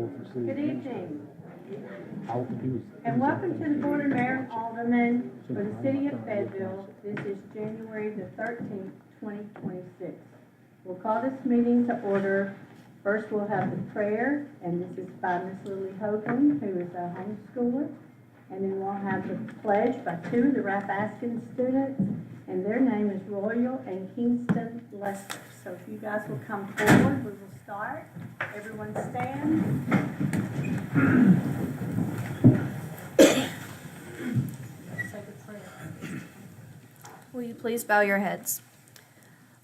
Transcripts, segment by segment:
Good evening, and welcome to the Board of Mayor and Aldermen for the City of Fayetteville. This is January the 13th, 2026. We'll call this meeting to order. First, we'll have the prayer, and this is by Miss Lily Hogan, who is a homeschooler. And then we'll have the pledge by two of the Rapaskin students, and their name is Royal and Kingston Lester. So if you guys will come forward, we will start. Everyone stand. Say the prayer. Will you please bow your heads?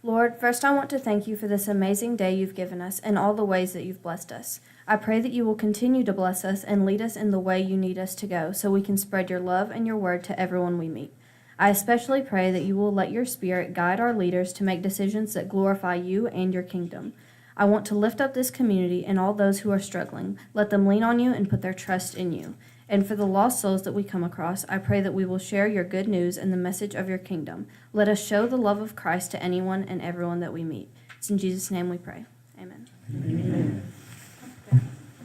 Lord, first I want to thank you for this amazing day you've given us and all the ways that you've blessed us. I pray that you will continue to bless us and lead us in the way you need us to go so we can spread your love and your word to everyone we meet. I especially pray that you will let your spirit guide our leaders to make decisions that glorify you and your kingdom. I want to lift up this community and all those who are struggling. Let them lean on you and put their trust in you. And for the lost souls that we come across, I pray that we will share your good news and the message of your kingdom. Let us show the love of Christ to anyone and everyone that we meet. It's in Jesus' name we pray. Amen. Amen.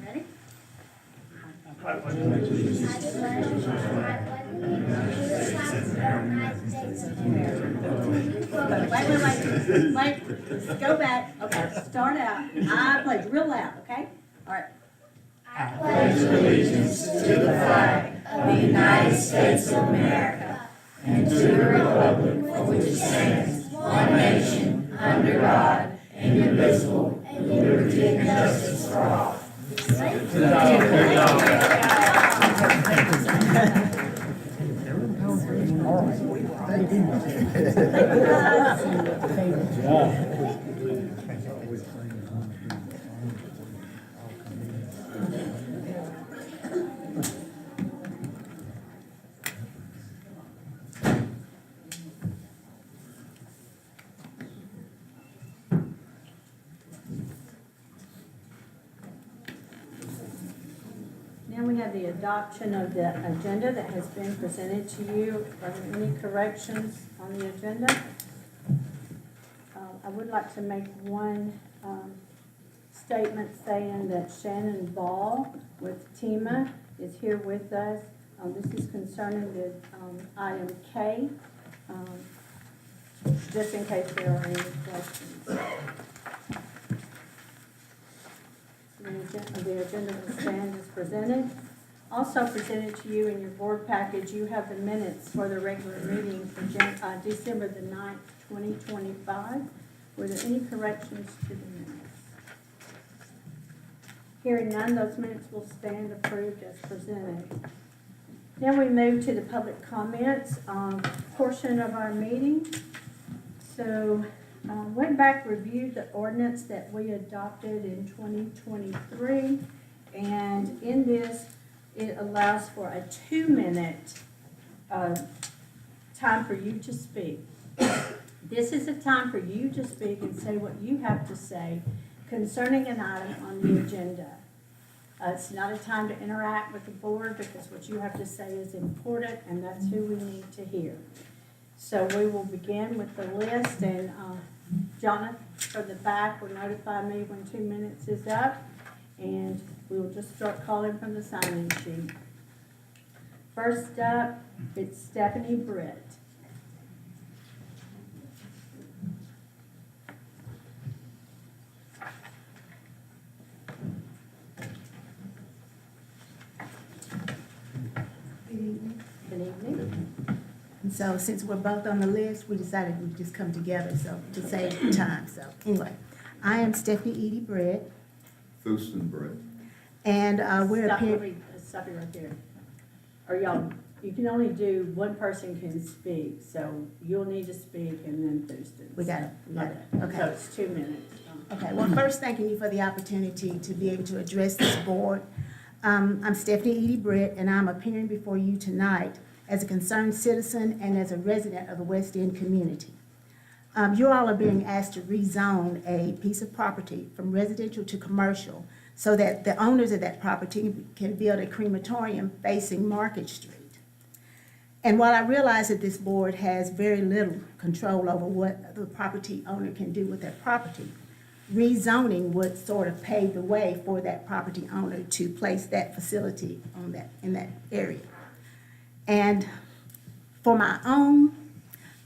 Ready? Wait. Let's go back. Okay, start out. I pledge real loud, okay? All right. I pledge allegiance to the flag of the United States of America and to the republic for which it stands, one nation, under God, indivisible, and liberty and justice for all. Now we have the adoption of the agenda that has been presented to you. Are there any corrections on the agenda? I would like to make one statement saying that Shannon Ball with TEMA is here with us. This is concerning the item K, just in case there are any questions. The agenda will stand as presented. Also presented to you in your board package, you have the minutes for the regular meeting for December the 9th, 2025. Were there any corrections to the minutes? Hearing none, those minutes will stand approved as presented. Now we move to the public comments portion of our meeting. So went back, reviewed the ordinance that we adopted in 2023, and in this, it allows for a 2-minute time for you to speak. This is a time for you to speak and say what you have to say concerning an item on the agenda. It's not a time to interact with the board because what you have to say is important, and that's who we need to hear. So we will begin with the list, and Jonathan from the back will notify me when 2 minutes is up, and we will just start calling from the sign-in sheet. First up, it's Stephanie Britt. Good evening. And so since we're both on the list, we decided we'd just come together so to save time. So anyway, I am Stephanie Edie Britt, Thurston Brett. and we're Stop, appearing. stop you right there. Are y'all, you can only do, one person can speak, so you'll need to speak and then Thurston. We got it. Okay. So it's 2 minutes. Okay, well, first, thanking you for the opportunity to be able to address this board. I'm Stephanie Edie Britt, and I'm appearing before you tonight as a concerned citizen and as a resident of the West End community. You all are being asked to rezone a piece of property from residential to commercial so that the owners of that property can build a crematorium facing Market Street. And while I realize that this board has very little control over what the property owner can do with their property, rezoning would sort of pave the way for that property owner to place that facility in that area. And for my own,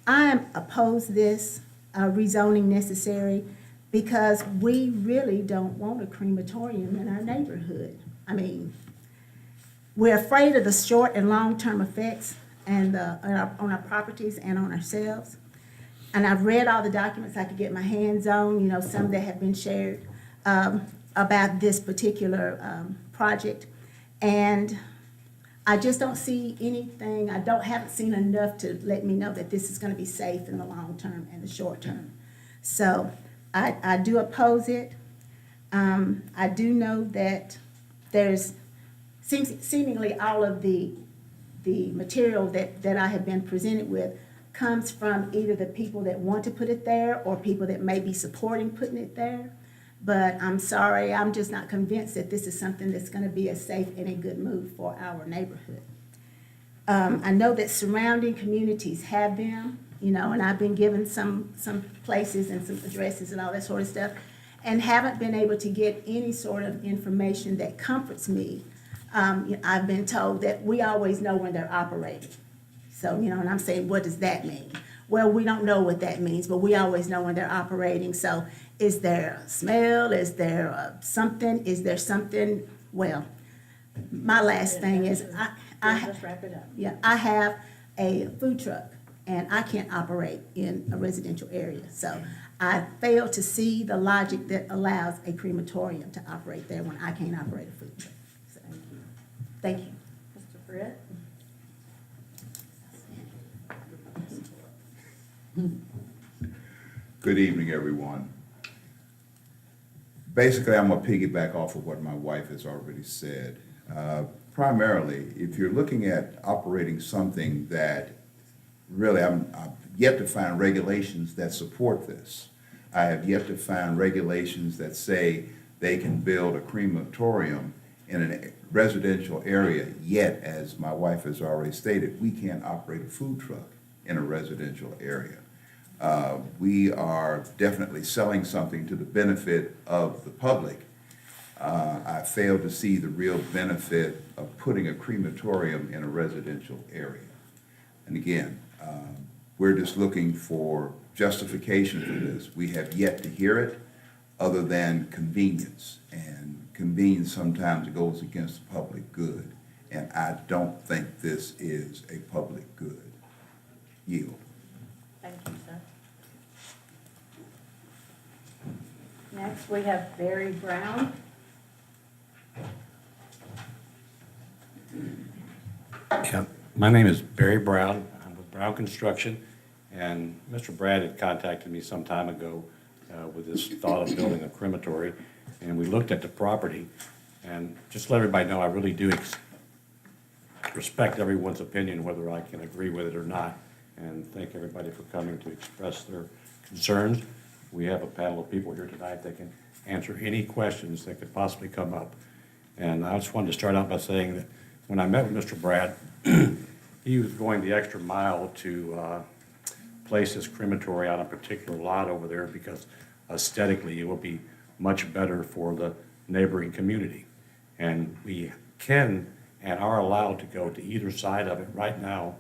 I am opposed this rezoning necessary because we really don't want a crematorium in our neighborhood. I mean, we're afraid of the short and long-term effects and on our properties and on ourselves. And I've read all the documents I could get my hands on, some that have been shared about this particular project. And I just don't see anything, haven't seen enough to let me know that this is going to be safe in the long term and the short term. So I do oppose it. I do know that there's seemingly all of the material that I have been presented with comes from either the people that want to put it there or people that may be supporting putting it there. But I'm sorry, I'm just not convinced that this is something that's going to be a safe and a good move for our neighborhood. I know that surrounding communities have them, and I've been given some places and some addresses and all that sort of stuff, and haven't been able to get any sort of information that comforts me. I've been told that we always know when they're operating. So, and I'm saying, what does that mean? Well, we don't know what that means, but we always know when they're operating. So is there a smell? Is there something? Is there something? Well, my last thing is Just wrap it up. yeah, I have a food truck and I can't operate in a residential area. So I fail to see the logic that allows a crematorium to operate there when I can't operate a food truck. So, thank you. Mr. Britt? Good evening, everyone. Basically, I'm going to piggyback off of what my wife has already said. Primarily, if you're looking at operating something that really, I've yet to find regulations that support this. I have yet to find regulations that say they can build a crematorium in a residential area, yet, as my wife has already stated, we can't operate a food truck in a residential area. We are definitely selling something to the benefit of the public. I fail to see the real benefit of putting a crematorium in a residential area. And again, we're just looking for justification for this. We have yet to hear it other than convenience. And convenience sometimes goes against the public good. And I don't think this is a public good. Yield. Thank you, sir. Next, we have Barry Brown. Yeah, my name is Barry Brown. I'm with Brown Construction, and Mr. Brad had contacted me some time ago with this thought of building a crematory, and we looked at the property, and just to let everybody know, I really do respect everyone's opinion, whether I can agree with it or not, and thank everybody for coming to express their concerns. We have a panel of people here tonight that can answer any questions that could possibly come up. And I just wanted to start out by saying that when I met with Mr. Brad, he was going the extra mile to place this crematory on a particular lot over there because aesthetically it will be much better for the neighboring community. And we can and are allowed to go to either side of it right now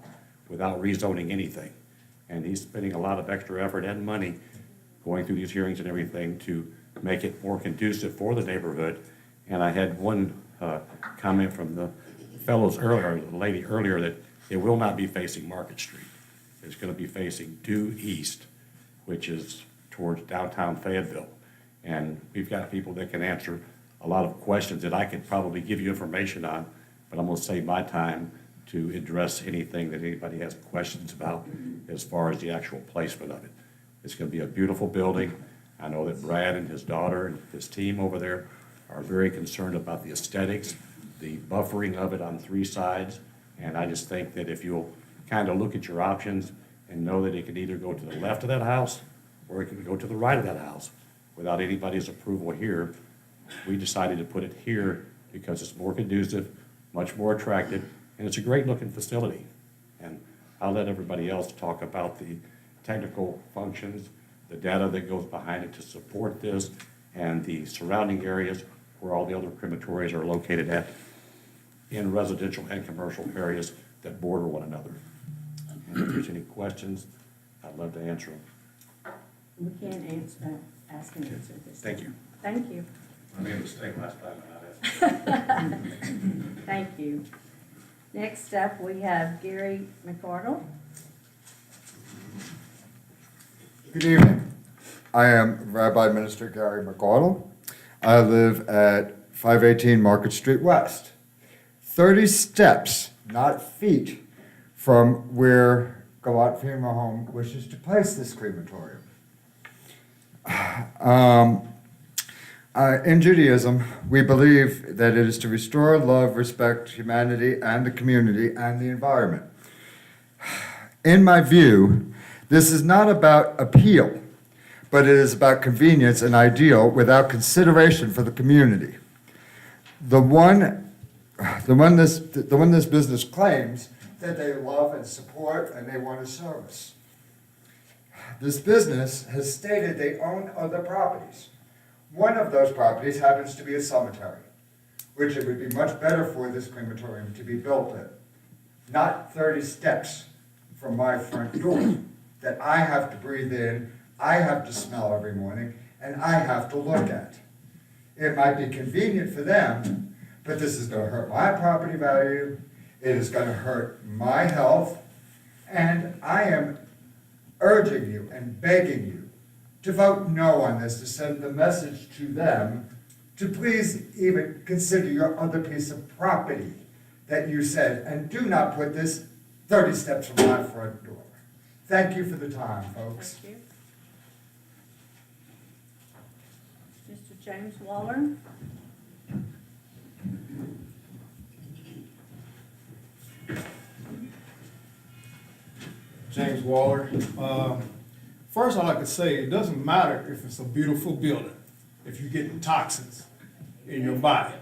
without rezoning anything. And he's spending a lot of extra effort and money going through these hearings and everything to make it more conducive for the neighborhood. And I had one comment from the fellows earlier, the lady earlier, that it will not be facing Market Street. It's going to be facing due east, which is towards downtown Fayetteville. And we've got people that can answer a lot of questions that I could probably give you information on, but I'm going to save my time to address anything that anybody has questions about as far as the actual placement of it. It's going to be a beautiful building. I know that Brad and his daughter and his team over there are very concerned about the aesthetics, the buffering of it on three sides, and I just think that if you'll kind of look at your options and know that it could either go to the left of that house or it could go to the right of that house without anybody's approval here, we decided to put it here because it's more conducive, much more attractive, and it's a great looking facility. And I'll let everybody else talk about the technical functions, the data that goes behind it to support this, and the surrounding areas where all the other crematories are located at, in residential and commercial areas that border one another. And if there's any questions, I'd love to answer them. We can't ask and answer this. Thank you. Thank you. I made a mistake last time. and I asked. Thank you. Next up, we have Gary McArdle. Good evening. I am Rabbi Minister Gary McArdle. I live at 518 Market Street West, 30 steps, not feet, from where Galat Funeral Home wishes to place this crematorium. In Judaism, we believe that it is to restore love, respect, humanity, and the community and the environment. In my view, this is not about appeal, but it is about convenience and ideal without consideration for the community. The one this business claims that they love and support and they want to service. This business has stated they own other properties. One of those properties happens to be a cemetery, which it would be much better for this crematorium to be built in. Not 30 steps from my front door that I have to breathe in, I have to smell every morning, and I have to look at. It might be convenient for them, but this is going to hurt my property value, it is going to hurt my health, and I am urging you and begging you to vote no on this, to send the message to them to please even consider your other piece of property that you said, and do not put this 30 steps from my front door. Thank you for the time, folks. Thank you. Mr. James Waller. James Waller. First, I'd like to say it doesn't matter if it's a beautiful building, if you're getting toxins in your body.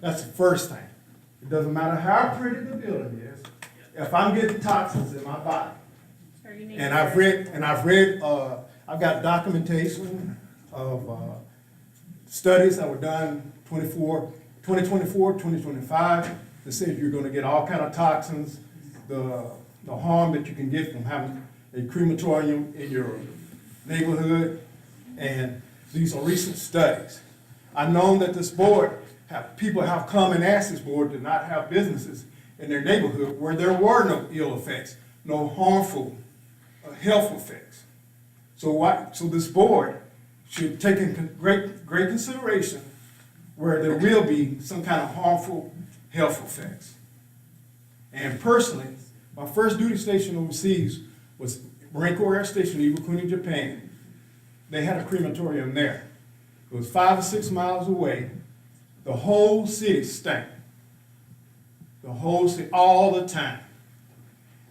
That's the first thing. It doesn't matter how pretty the building is, if I'm getting toxins in my body. Sir, you need And to- I've got documentation of studies that were done 2024, 2025, that said you're gonna get all kind of toxins, the harm that you can get from having a crematorium in your neighborhood, and these are recent studies. I've known that this board, people have come and asked this board to not have businesses in their neighborhood where there were no ill effects, no harmful health effects. So this board should take in great consideration where there will be some kind of harmful health effects. And personally, my first duty station overseas was Marine Corps Air Station, Iwakuni, Japan. They had a crematorium there. It was 5 or 6 miles away. The whole city stank. The whole city, all the time.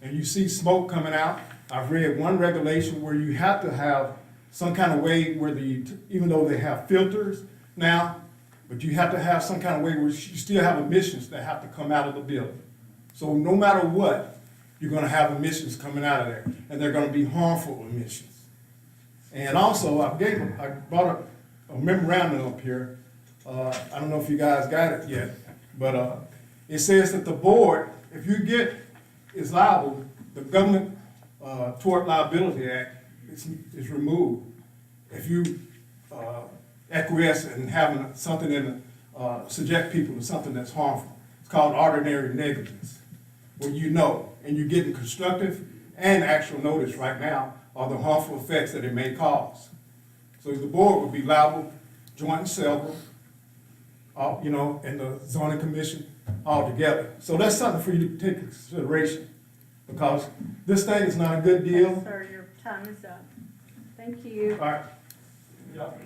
And you see smoke coming out. I've read one regulation where you have to have some kind of way where even though they have filters now, but you have to have some kind of way where you still have emissions that have to come out of the building. So no matter what, you're gonna have emissions coming out of there, and they're gonna be harmful emissions. And also, I brought a memorandum up here. I don't know if you guys got it yet, but it says that the board, if you is liable, the Government Tort Liability Act is removed. If you acquiesce in having something subject people to something that's harmful. It's called ordinary negligence, where you know, and you're getting constructive and actual notice right now of the harmful effects that it may cause. So the board would be liable, joint and several, and the zoning commission all together. So that's something for you to take into consideration, because this thing is not a good deal. Sir, your time is up. Thank you. All right.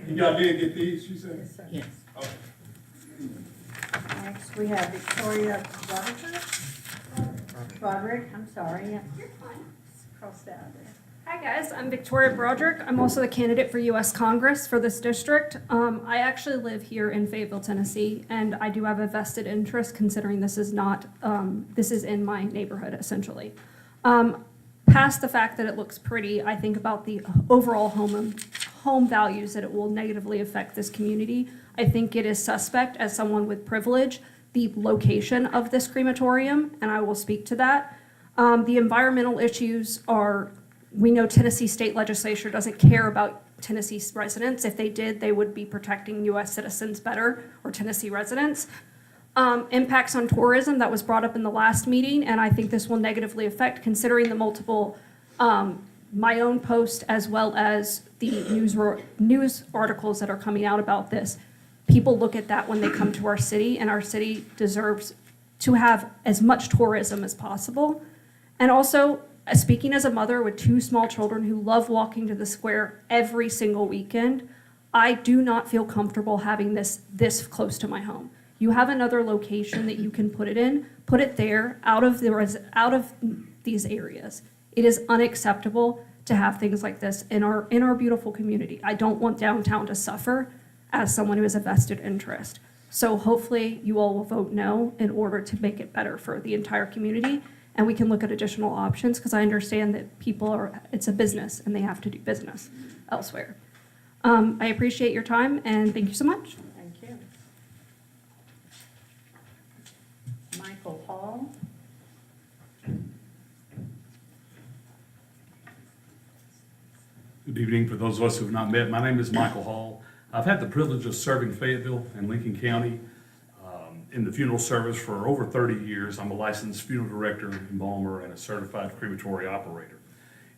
Y'all did get these, you said? Yes, sir. Yes. Okay. Next, we have Victoria Broderick, I'm sorry. Yeah. You're fine. It's crossed out there. Hi guys, I'm Victoria Broderick. I'm also the candidate for U.S. Congress for this district. I actually live here in Fayetteville, Tennessee, and I do have a vested interest considering this is not, this is in my neighborhood essentially. Past the fact that it looks pretty, I think about the overall home values that it will negatively affect this community. I think it is suspect, as someone with privilege, the location of this crematorium, and I will speak to that. The environmental issues are, we know Tennessee state legislature doesn't care about Tennessee residents. If they did, they would be protecting US citizens better, or Tennessee residents. Impacts on tourism, that was brought up in the last meeting, and I think this will negatively affect, considering the multiple, my own post as well as the news articles that are coming out about this. People look at that when they come to our city, and our city deserves to have as much tourism as possible. And also, speaking as a mother with 2 small children who love walking to the square every single weekend, I do not feel comfortable having this close to my home. You have another location that you can put it in, put it there, out of these areas. It is unacceptable to have things like this in our beautiful community. I don't want downtown to suffer as someone who has a vested interest. So hopefully you all will vote no in order to make it better for the entire community. And we can look at additional options, because I understand that it's a business and they have to do business elsewhere. I appreciate your time, and thank you so much. Thank you. Michael Hall. Good evening. For those of us who have not met, my name is Michael Hall. I've had the privilege of serving Fayetteville and Lincoln County in the funeral service for over 30 years. I'm a licensed funeral director, embalmer, and a certified crematory operator.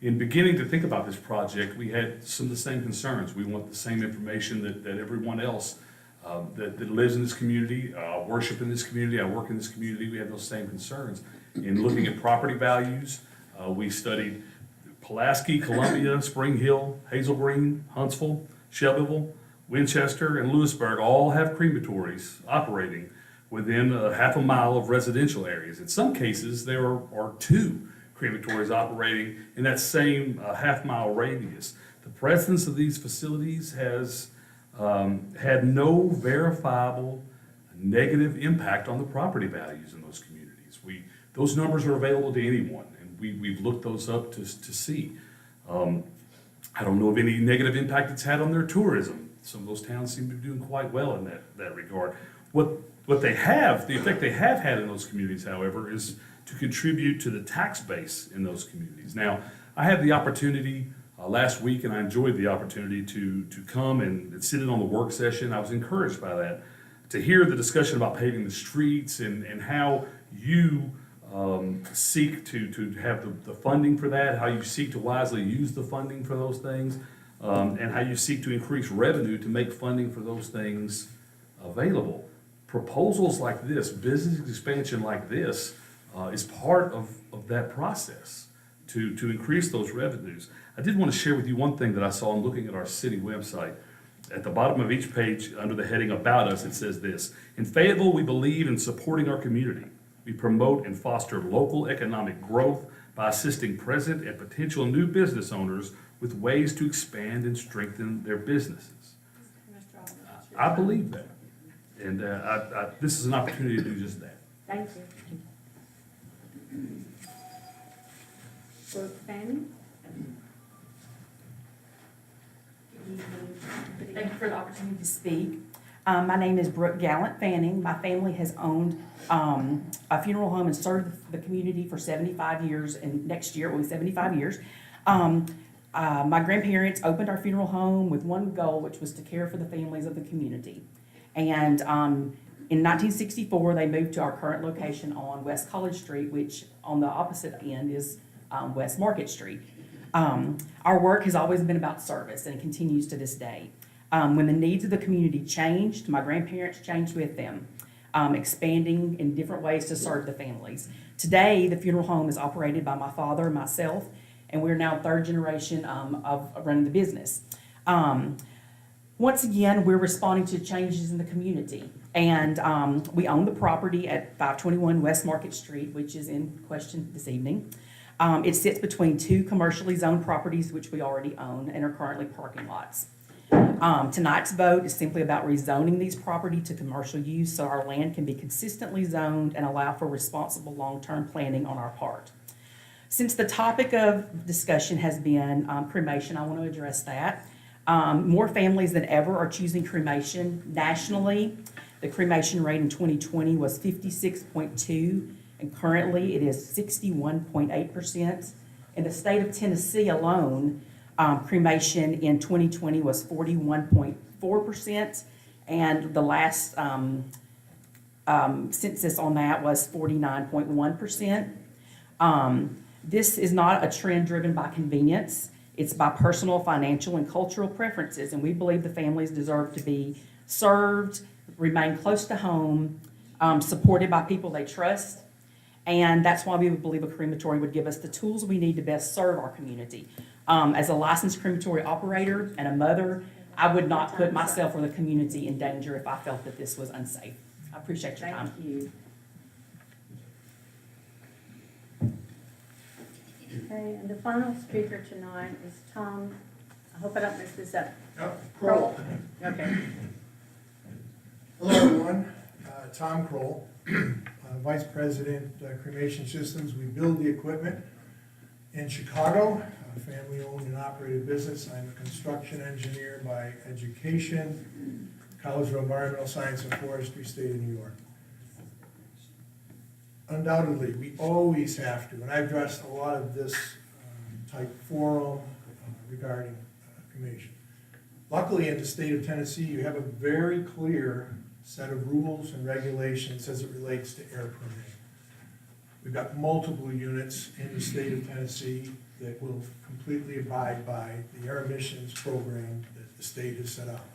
In beginning to think about this project, we had some of the same concerns. We want the same information that everyone else that lives in this community, worship in this community, I work in this community, we have those same concerns. In looking at property values, we studied Pulaski, Columbia, Spring Hill, Hazel Green, Huntsville, Shelbyville, Winchester, and Lewisburg all have crematories operating within a half a mile of residential areas. In some cases, there are 2 crematories operating in that same half-mile radius. The presence of these facilities has had no verifiable negative impact on the property values in those communities. Those numbers are available to anyone, and we've looked those up to see. I don't know of any negative impact it's had on their tourism. Some of those towns seem to be doing quite well in that regard. What they have, the effect they have had in those communities, however, is to contribute to the tax base in those communities. Now, I had the opportunity last week, and I enjoyed the opportunity to come and sit in on the work session. I was encouraged by that, to hear the discussion about paving the streets and how you seek to have the funding for that, how you seek to wisely use the funding for those things, and how you seek to increase revenue to make funding for those things available. Proposals like this, business expansion like this, is part of that process to increase those revenues. I did want to share with you one thing that I saw in looking at our city website. At the bottom of each page, under the heading About Us, it says this: in Fayetteville, we believe in supporting our community. We promote and foster local economic growth by assisting present and potential new business owners with ways to expand and strengthen their businesses. I believe that. And this is an opportunity to do just that. Thank you. Brooke Fanning. Thank you for the opportunity to speak. My name is Brooke Gallant Fanning. My family has owned a funeral home and served the community for 75 years, and next year it will be 75 years. My grandparents opened our funeral home with one goal, which was to care for the families of the community. And in 1964, they moved to our current location on West College Street, which on the opposite end is West Market Street. Our work has always been about service and continues to this day. When the needs of the community changed, my grandparents changed with them, expanding in different ways to serve the families. Today, the funeral home is operated by my father and myself, and we're now 3rd generation of running the business. Once again, we're responding to changes in the community, and we own the property at 521 West Market Street, which is in question this evening. It sits between 2 commercially zoned properties, which we already own and are currently parking lots. Tonight's vote is simply about rezoning these property to commercial use so our land can be consistently zoned and allow for responsible long-term planning on our part. Since the topic of discussion has been cremation, I want to address that. More families than ever are choosing cremation nationally. The cremation rate in 2020 was 56.2, and currently it is 61.8%. In the state of Tennessee alone, cremation in 2020 was 41.4%, and the last census on that was 49.1%. This is not a trend driven by convenience. It's by personal, financial, and cultural preferences, and we believe the families deserve to be served, remain close to home, supported by people they trust, and that's why we would believe a crematory would give us the tools we need to best serve our community. As a licensed crematory operator and a mother, I would not put myself or the community in danger if I felt that this was unsafe. I appreciate your time. Thank you. Okay, and the final speaker tonight is Tom, I hope I don't mess this up. Kroll. Okay. Hello, everyone. Tom Kroll, Vice President, Cremation Systems. We build the equipment in Chicago, a family-owned and operated business. I'm a construction engineer by education, College of Environmental Science and Forestry, State of New York. Undoubtedly, we always have to, and I've addressed a lot of this type forum regarding cremation. Luckily, in the state of Tennessee, you have a very clear set of rules and regulations as it relates to air permitting. We've got multiple units in the state of Tennessee that will completely abide by the air emissions program that the state has set up.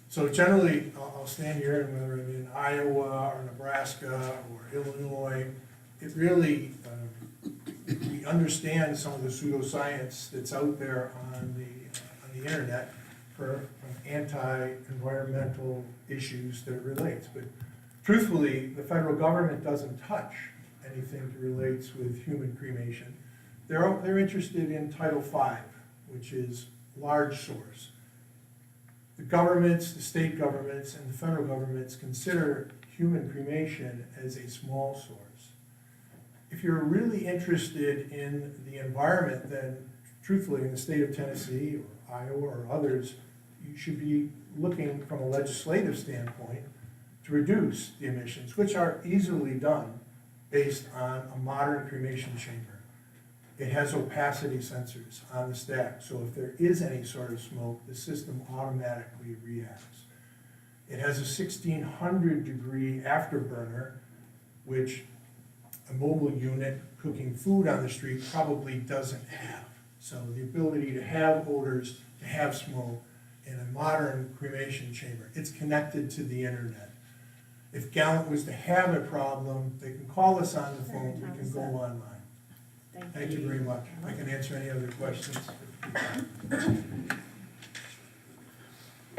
So generally, I'll stand here, and whether I'm in Iowa or Nebraska or Illinois, it really, we understand some of the pseudoscience that's out there on the internet from anti-environmental issues that it relates. But truthfully, the federal government doesn't touch anything that relates with human cremation. They're interested in Title V, which is large source. The governments, the state governments, and the federal governments consider human cremation as a small source. If you're really interested in the environment, then truthfully, in the state of Tennessee or Iowa or others, you should be looking from a legislative standpoint to reduce the emissions, which are easily done based on a modern cremation chamber. It has opacity sensors on the stack, so if there is any sort of smoke, the system automatically reacts. It has a 1600-degree afterburner, which a mobile unit cooking food on the street probably doesn't have. So the ability to have odors, to have smoke in a modern cremation chamber, it's connected to the internet. If Gallant was to have a problem, they can call us on the phone, we can go online. Thank you very much. I can answer any other questions.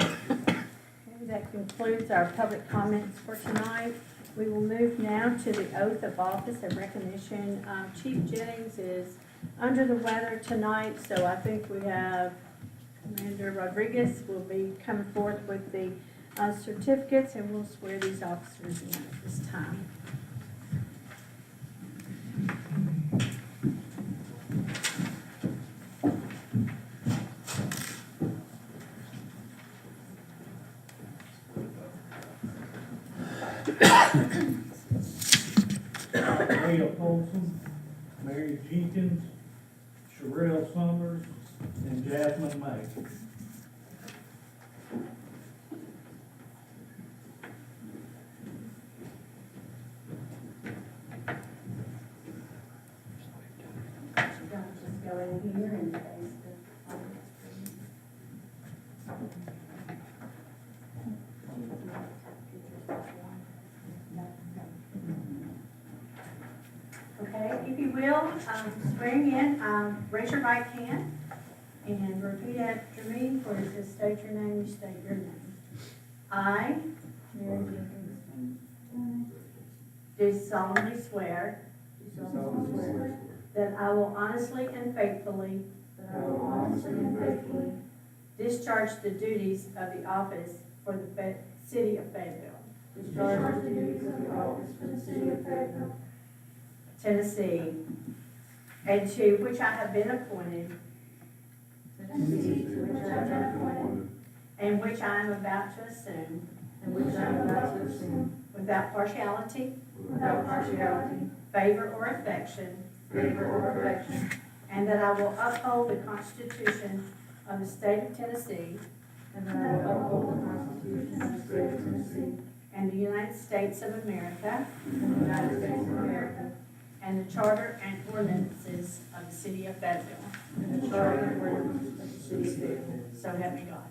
Okay, that concludes our public comments for tonight. We will move now to the oath of office and recognition. Chief Jennings is under the weather tonight, so I think we have Commander Rodriguez will be coming forth with the certificates, and we'll swear these officers in at this time. Leah Colson, Mary Jenkins, Sherelle Summers, and Jasmine May. Just go in here and face the Okay, if you will, swearing in, raise your right hand and repeat after me. For it says state your name, you state your name. I, Mary Jenkins, do solemnly swear that I will honestly and faithfully discharge the duties of the office for the city of Fayetteville. Discharge the duties of the office for the city of Fayetteville, Tennessee, and to which I have been appointed, Tennessee, to which I have been appointed, and which I am about to assume, without partiality, favor or affection, and that I will uphold the Constitution of the State of Tennessee, and the United States of America, and the Charter and ordinances of the City of Fayetteville. So help me God.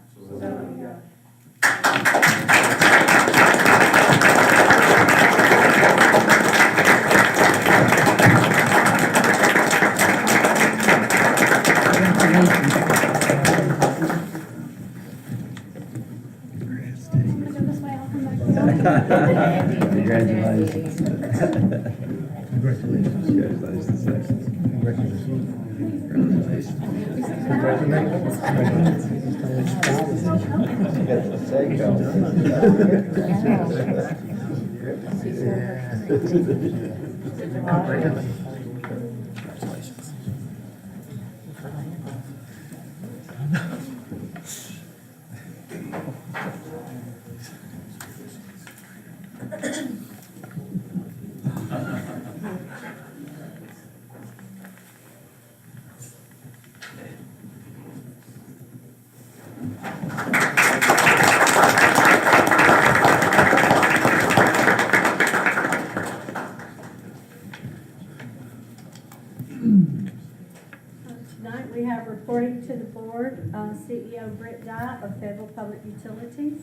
Tonight, we have reporting to the board, CEO Britt Dye of Fayetteville Public Utilities.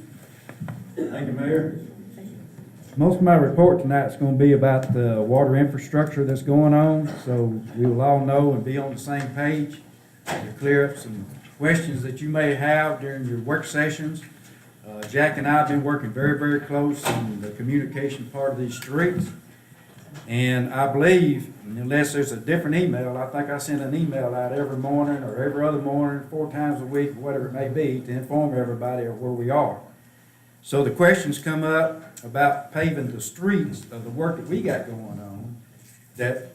Thank you, Mayor. Most of my report tonight is going to be about the water infrastructure that's going on, so we will all know and be on the same page to clear up some questions that you may have during your work sessions. Jack and I have been working very, very close on the communication part of these streets. And I believe, unless there's a different email, I think I send an email out every morning or every other morning, 4 times a week, whatever it may be, to inform everybody of where we are. So the questions come up about paving the streets of the work that we got going on, that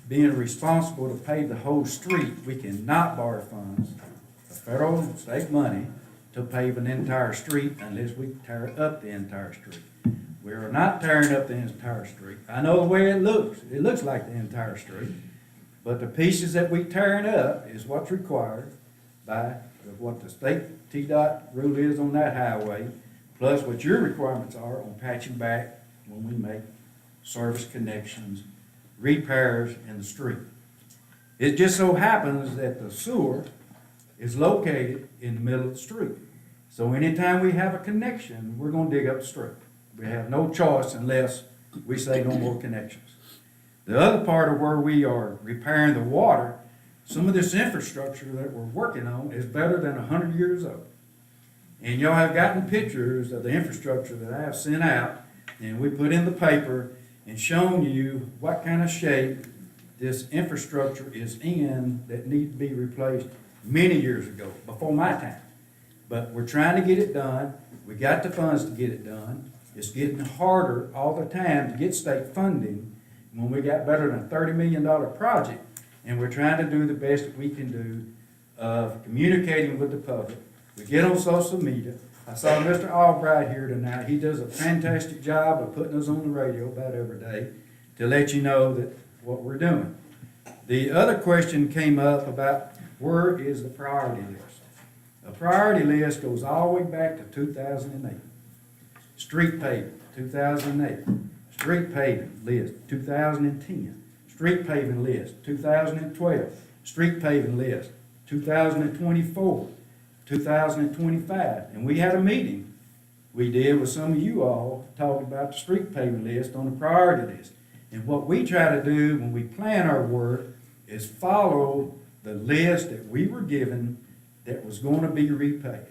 being responsible to pave the whole street, we cannot borrow funds, federal and state money, to pave an entire street unless we tear up the entire street. We are not tearing up the entire street. I know the way it looks like the entire street, but the pieces that we tearing up is what's required by what the state TDOT rule is on that highway, plus what your requirements are on patching back when we make service connections, repairs in the street. It just so happens that the sewer is located in the middle of the street. So anytime we have a connection, we're gonna dig up the street. We have no choice unless we say no more connections. The other part of where we are repairing the water, some of this infrastructure that we're working on is better than 100 years old. And y'all have gotten pictures of the infrastructure that I have sent out, and we put in the paper and shown you what kind of shape this infrastructure is in that needs to be replaced many years ago, before my time. But we're trying to get it done. We got the funds to get it done. It's getting harder all the time to get state funding when we got better than a $30 million project. And we're trying to do the best that we can do of communicating with the public. We get on social media. I saw Mr. Albright here tonight. He does a fantastic job of putting us on the radio about every day to let you know that what we're doing. The other question came up about where is the priority list. A priority list goes all the way back to 2008. Street paving, 2008. Street paving list, 2010. Street paving list, 2012. Street paving list, 2024, 2025. And we had a meeting we did with some of you all talking about the street paving list on the priority list. And what we try to do when we plan our work is follow the list that we were given that was going to be repaid,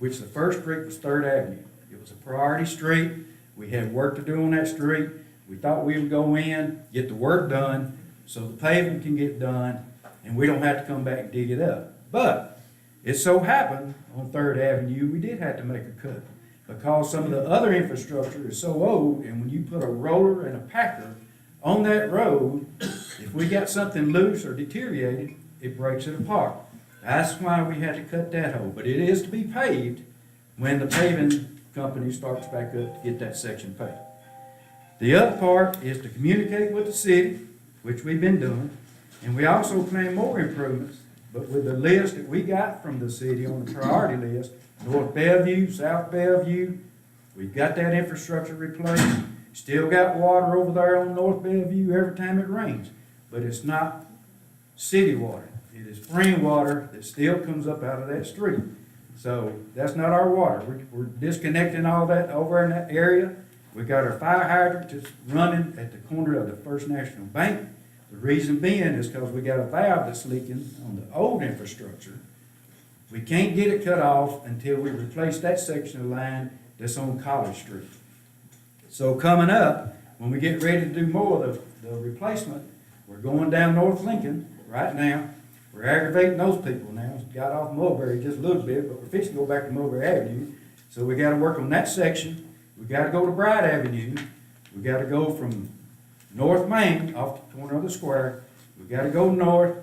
which the first street was 3rd Avenue. It was a priority street. We had work to do on that street. We thought we would go in, get the work done, so the paving can get done, and we don't have to come back and dig it up. But it so happened on 3rd Avenue, we did have to make a cut because some of the other infrastructure is so old, and when you put a roller and a packer on that road, if we got something loose or deteriorated, it breaks it apart. That's why we had to cut that hole, but it is to be paved when the paving company starts back up to get that section paved. The other part is to communicate with the city, which we've been doing, and we also plan more improvements, but with the list that we got from the city on the priority list, North Bellevue, South Bellevue, we've got that infrastructure replaced, still got water over there on North Bellevue every time it rains, but it's not city water. It is spring water that still comes up out of that street. So that's not our water. We're disconnecting all that over in that area. We got our fire hydrant just running at the corner of the First National Bank. The reason being is because we got a valve that's leaking on the old infrastructure. We can't get it cut off until we replace that section of line that's on College Street. So coming up, when we get ready to do more of the replacement, we're going down North Lincoln right now. We're aggravating those people now. Got off Mulberry just a little bit, but we're fixing to go back to Mulberry Avenue. So we gotta work on that section. We gotta go to Bright Avenue. We gotta go from North Main off the corner of the square. We gotta go north,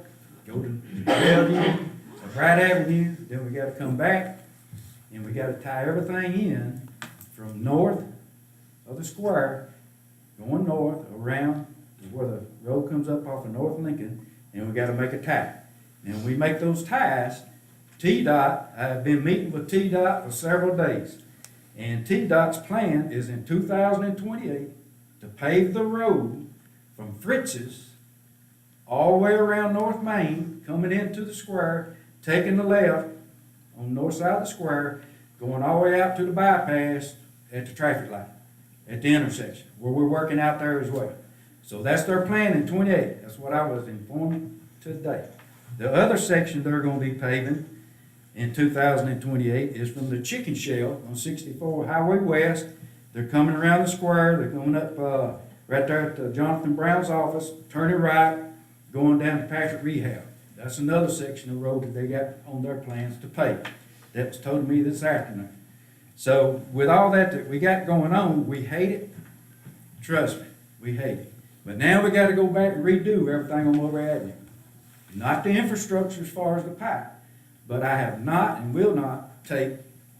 go to Bellevue, to Bright Avenue, then we gotta come back, and we gotta tie everything in from north of the square, going north around to where the road comes up off of North Lincoln, and we gotta make a tie. And when we make those ties, TDOT, I've been meeting with TDOT for several days, and TDOT's plan is in 2028 to pave the road from Fritz's all the way around North Main, coming into the square, taking the left on the north side of the square, going all the way out to the bypass at the traffic light, at the intersection, where we're working out there as well. So that's their plan in 28. That's what I was informed today. The other section they're gonna be paving in 2028 is from the chicken shell on 64 Highway West. They're coming around the square, they're going up, right there at Jonathan Brown's office, turning right, going down to Patrick Rehab. That's another section of road that they got on their plans to pave. That was told to me this afternoon. So with all that we got going on, we hate it. Trust me, we hate it. But now we gotta go back and redo everything on Mulberry Avenue. Not the infrastructure as far as the pipe, but I have not and will not take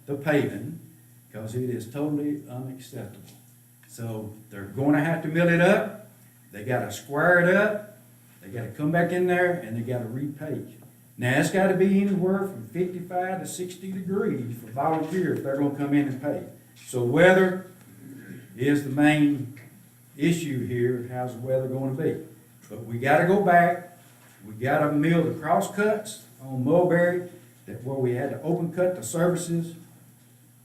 the paving because it is totally unacceptable. So they're gonna have to mill it up, they gotta square it up, they gotta come back in there and they gotta repave. Now it's gotta be anywhere from 55 to 60 degrees for volunteers if they're gonna come in and pave. So weather is the main issue here. How's the weather gonna be? But we gotta go back. We gotta mill the cross cuts on Mulberry, that where we had to open cut the services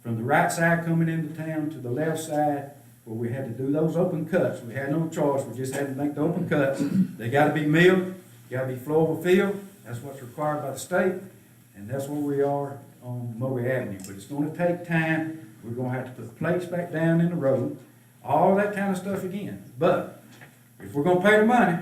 from the right side coming into town to the left side, where we had to do those open cuts. We had no choice. We just had to make the open cuts. They gotta be milled, gotta be flow over field. That's what's required by the state, and that's where we are on Mulberry Avenue. But it's gonna take time. We're gonna have to put plates back down in the road, all that kind of stuff again. But if we're gonna pay the money,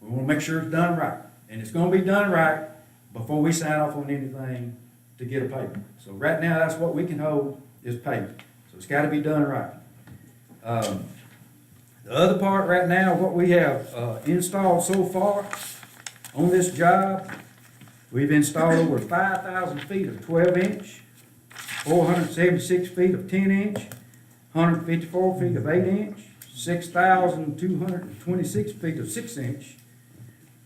we want to make sure it's done right. And it's going to be done right before we sign off on anything to get a payment. So right now, that's what we can hold is payment. So it's got to be done right. The other part right now, what we have installed so far on this job, we've installed over 5,000 feet of 12-inch, 476 feet of 10-inch, 154 feet of 8-inch, 6,226 feet of 6-inch,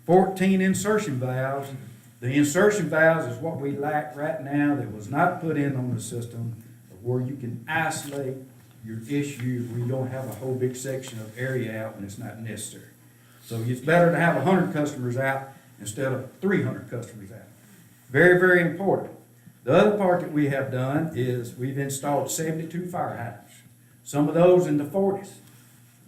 14 insertion valves. The insertion valves is what we lack right now that was not put in on the system of where you can isolate your issue where you don't have a whole big section of area out when it's not necessary. So it's better to have 100 customers out instead of 300 customers out. Very, very important. The other part that we have done is we've installed 72 fire hydrants. Some of those in the 40s.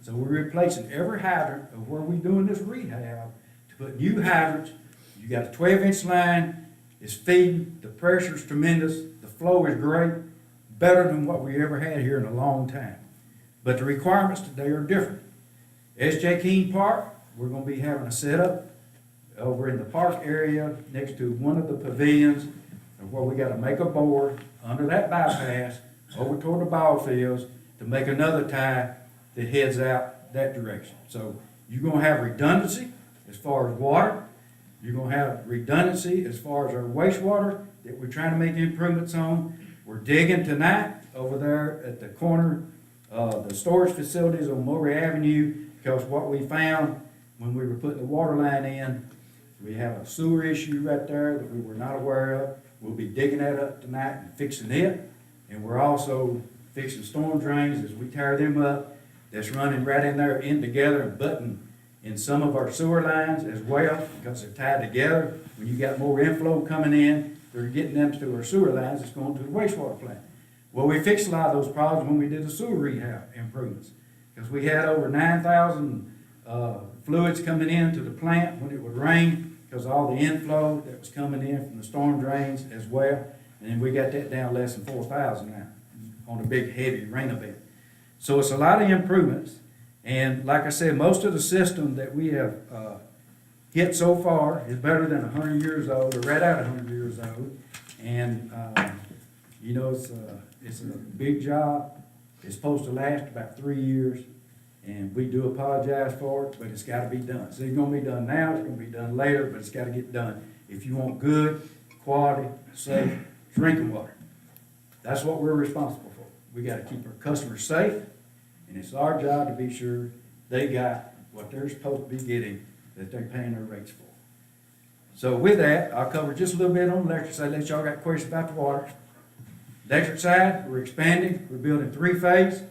So we're replacing every hydrant of where we're doing this rehab to put new hydrants. You got a 12-inch line, it's feeding, the pressure's tremendous, the flow is great, better than what we ever had here in a long time. But the requirements today are different. S.J. King Park, we're going to be having a setup over in the park area next to one of the pavilions where we got to make a board under that bypass over toward the ball fields to make another tie that heads out that direction. So you're going to have redundancy as far as water. You're gonna have redundancy as far as our wastewater that we're trying to make improvements on. We're digging tonight over there at the corner of the storage facilities on Mulberry Avenue, because what we found when we were putting the water line in, we have a sewer issue right there that we were not aware of. We'll be digging that up tonight and fixing it. And we're also fixing storm drains as we tear them up. That's running right in there in together and butting in some of our sewer lines as well, because they're tied together. When you got more inflow coming in, they're getting them to our sewer lines, it's going to the wastewater plant. Well, we fixed a lot of those problems when we did the sewer rehab improvements, because we had over 9,000 fluids coming into the plant when it would rain, because of all the inflow that was coming in from the storm drains as well. And we got that down less than 4,000 now on a big heavy rain event. So it's a lot of improvements. And like I said, most of the system that we have hit so far is better than 100 years old, or right at 100 years old. And, you know, it's a big job. It's supposed to last about 3 years. And we do apologize for it, but it's got to be done. So it's going to be done now, it's going to be done later, but it's got to get done if you want good, quality, safe drinking water. That's what we're responsible for. We got to keep our customers safe, and it's our job to be sure they got what they're supposed to be getting, that they're paying their rates for. So with that, I'll cover just a little bit on the electric side, let y'all got questions about the water. Electric side, we're expanding, we're building 3-phase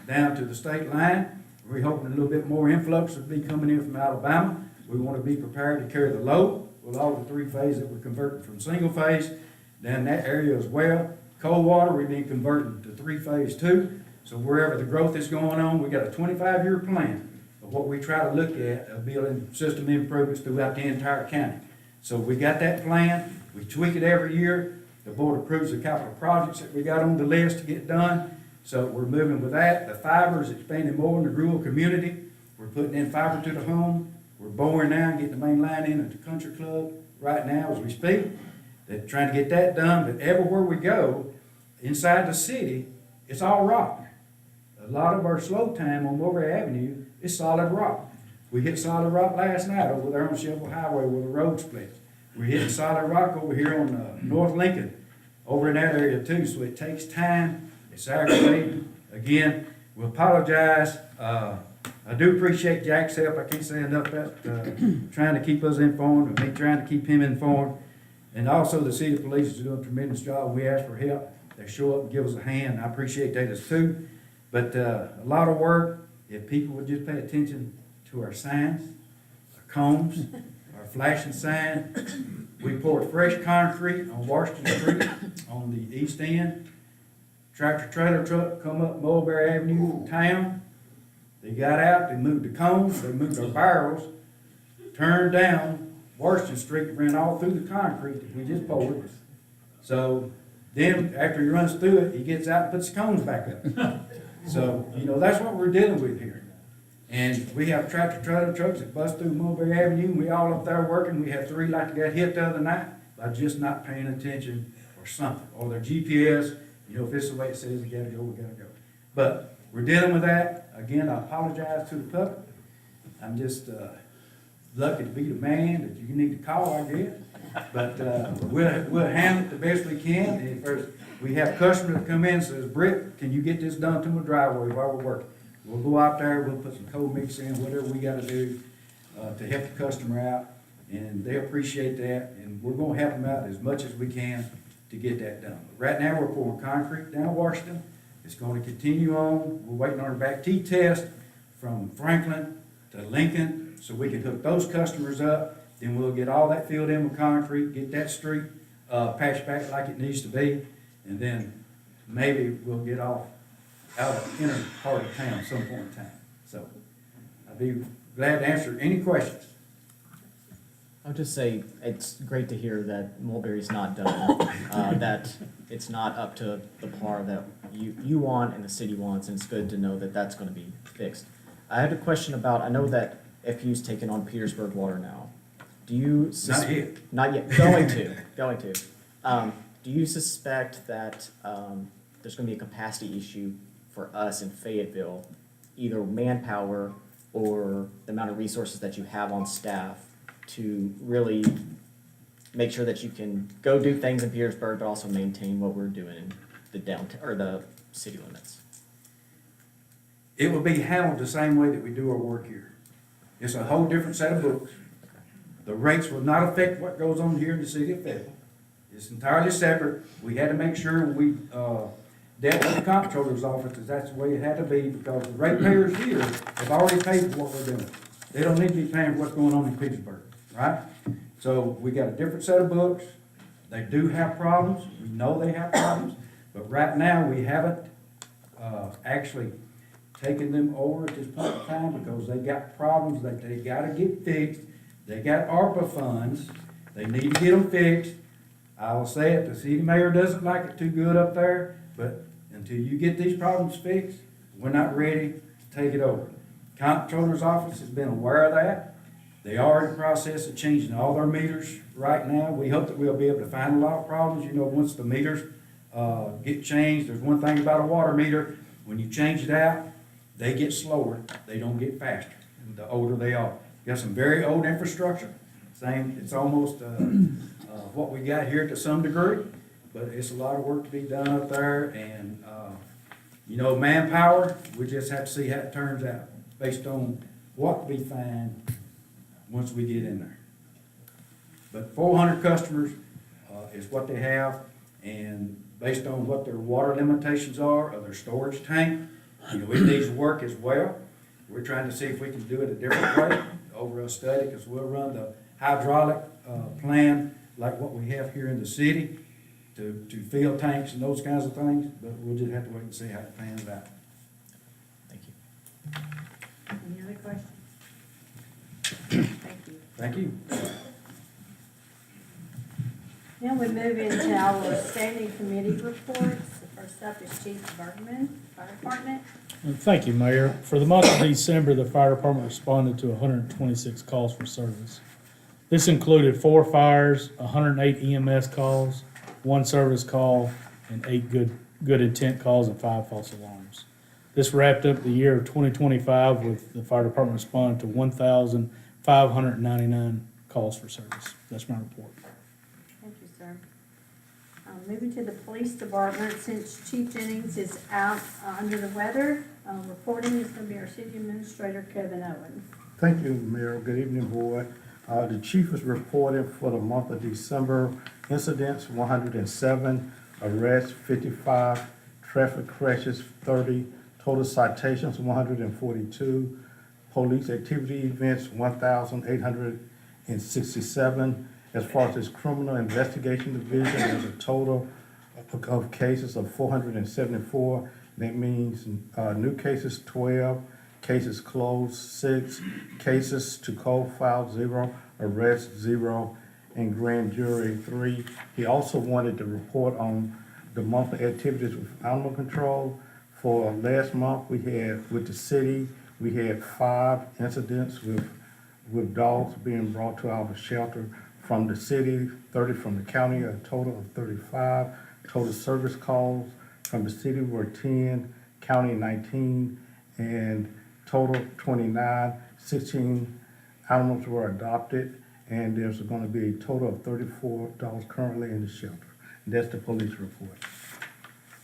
down to the state line. We're hoping a little bit more influx will be coming in from Alabama. We want to be prepared to carry the load with all the 3-phase that we're converting from single phase down that area as well. Cold water, we've been converting to 3-phase too. So wherever the growth is going on, we got a 25-year plan of what we try to look at of building system improvements throughout the entire county. So we got that plan. We tweak it every year. The board approves the capital projects that we got on the list to get done. So we're moving with that. The fiber is expanding more in the rural community. We're putting in fiber to the home. We're boring now and getting the main line in at the country club right now as we speak. They're trying to get that done, but everywhere we go inside the city, it's all rock. A lot of our slow time on Mulberry Avenue is solid rock. We hit solid rock last night over there on Shelby Highway where the road splits. We're hitting solid rock over here on North Lincoln, over in that area too, so it takes time. It's aggravating. Again, we apologize. I do appreciate Jack's help. I can't say enough about trying to keep us informed, and me trying to keep him informed. And also the city police is doing a tremendous job. We ask for help. They show up and give us a hand. I appreciate that as too. But a lot of work. If people would just pay attention to our signs, our cones, our flashing sign. We poured fresh concrete on Washington Street on the east end. Tractor trailer truck come up Mulberry Avenue from town. They got out, they moved the cones, they moved our barrels, turned down Washington Street, ran all through the concrete that we just poured. So then after he runs through it, he gets out and puts the cones back up. So, you know, that's what we're dealing with here. And we have tractor trailer trucks that bust through Mulberry Avenue, and we all up there working. We had 3 like got hit the other night by just not paying attention or something, or their GPS. You know, if it's the way it says we gotta go, we gotta go. But we're dealing with that. Again, I apologize to the public. I'm just lucky to be the man that you need to call, I guess. But we'll handle it the best we can. And first, we have customers that come in and says, Britt, can you get this done to my driveway while we're working? We'll go out there, we'll put some cold mix in, whatever we gotta do to help the customer out. And they appreciate that. And we're gonna help them out as much as we can to get that done. But right now, we're pouring concrete down Washington. It's going to continue on. We're waiting on our back T test from Franklin to Lincoln so we can hook those customers up. Then we'll get all that filled in with concrete, get that street patched back like it needs to be, and then maybe we'll get off out of the inner part of town at some point in time. So I'd be glad to answer any questions. I'll just say it's great to hear that Mulberry's not done, that it's not up to the par that you want and the city wants, and it's good to know that that's going to be fixed. I had a question about, I know that FU's taken on Petersburg Water now. Do you Not yet. Not yet. Going to. Do you suspect that there's going to be a capacity issue for us in Fayetteville, either manpower or the amount of resources that you have on staff to really make sure that you can go do things in Petersburg, but also maintain what we're doing in the downtown, or the city limits. It will be handled the same way that we do our work here. It's a whole different set of books. The rates will not affect what goes on here in the city of Fayetteville. It's entirely separate. We had to make sure we, dealt with the comptroller's office, that that's the way it had to be, because the ratepayers here have already paid for what we're doing. They don't need to be paying for what's going on in Petersburg, right? So we got a different set of books. They do have problems. We know they have problems, but right now we haven't, actually taken them over at this point in time because they got problems that they gotta get fixed. They got ARPA funds. They need to get them fixed. I will say it, the city mayor doesn't like it too good up there, but until you get these problems fixed, we're not ready to take it over. Comptroller's office has been aware of that. They are in the process of changing all their meters right now. We hope that we'll be able to find a lot of problems, you know, once the meters, get changed. There's one thing about a water meter, when you change it out, they get slower, they don't get faster, the older they are. You got some very old infrastructure, same, it's almost, what we got here to some degree, but it's a lot of work to be done up there, and, you know, manpower, we just have to see how it turns out, based on what we find once we get in there. But 400 customers, is what they have, and based on what their water limitations are of their storage tank, you know, it needs work as well. We're trying to see if we can do it a different way over a study, because we'll run the hydraulic, plan like what we have here in the city to fill tanks and those kinds of things, but we'll just have to wait and see how it pans out. Thank you. Any other questions? Thank you. Thank you. Now we move into our standing committee reports. The first up is Chief Bergman, Fire Department. Thank you, Mayor. For the month of December, the fire department responded to 126 calls for service. This included 4 fires, 108 EMS calls, 1 service call, and 8 good intent calls and 5 false alarms. This wrapped up the year of 2025 with the fire department responding to 1,599 calls for service. That's my report. Thank you, sir. Moving to the police department, since Chief Jennings is out under the weather, reporting is going to be our city administrator, Kevin Owen. Thank you, Mayor. Good evening, board. The chief is reporting for the month of December, incidents 107, arrests 55, traffic crashes 30, total citations 142, police activity events 1,867. As far as this criminal investigation division, there's a total of cases of 474. That means new cases 12, cases closed 6, cases to cold file 0, arrest 0, and grand jury 3. He also wanted to report on the monthly activities with animal control. For last month, we had with the city, we had 5 incidents with dogs being brought to our shelter from the city, 30 from the county, a total of 35. Total service calls from the city were 10, county 19, and total 29. 16 animals were adopted, and there's going to be a total of 34 dogs currently in the shelter. That's the police report.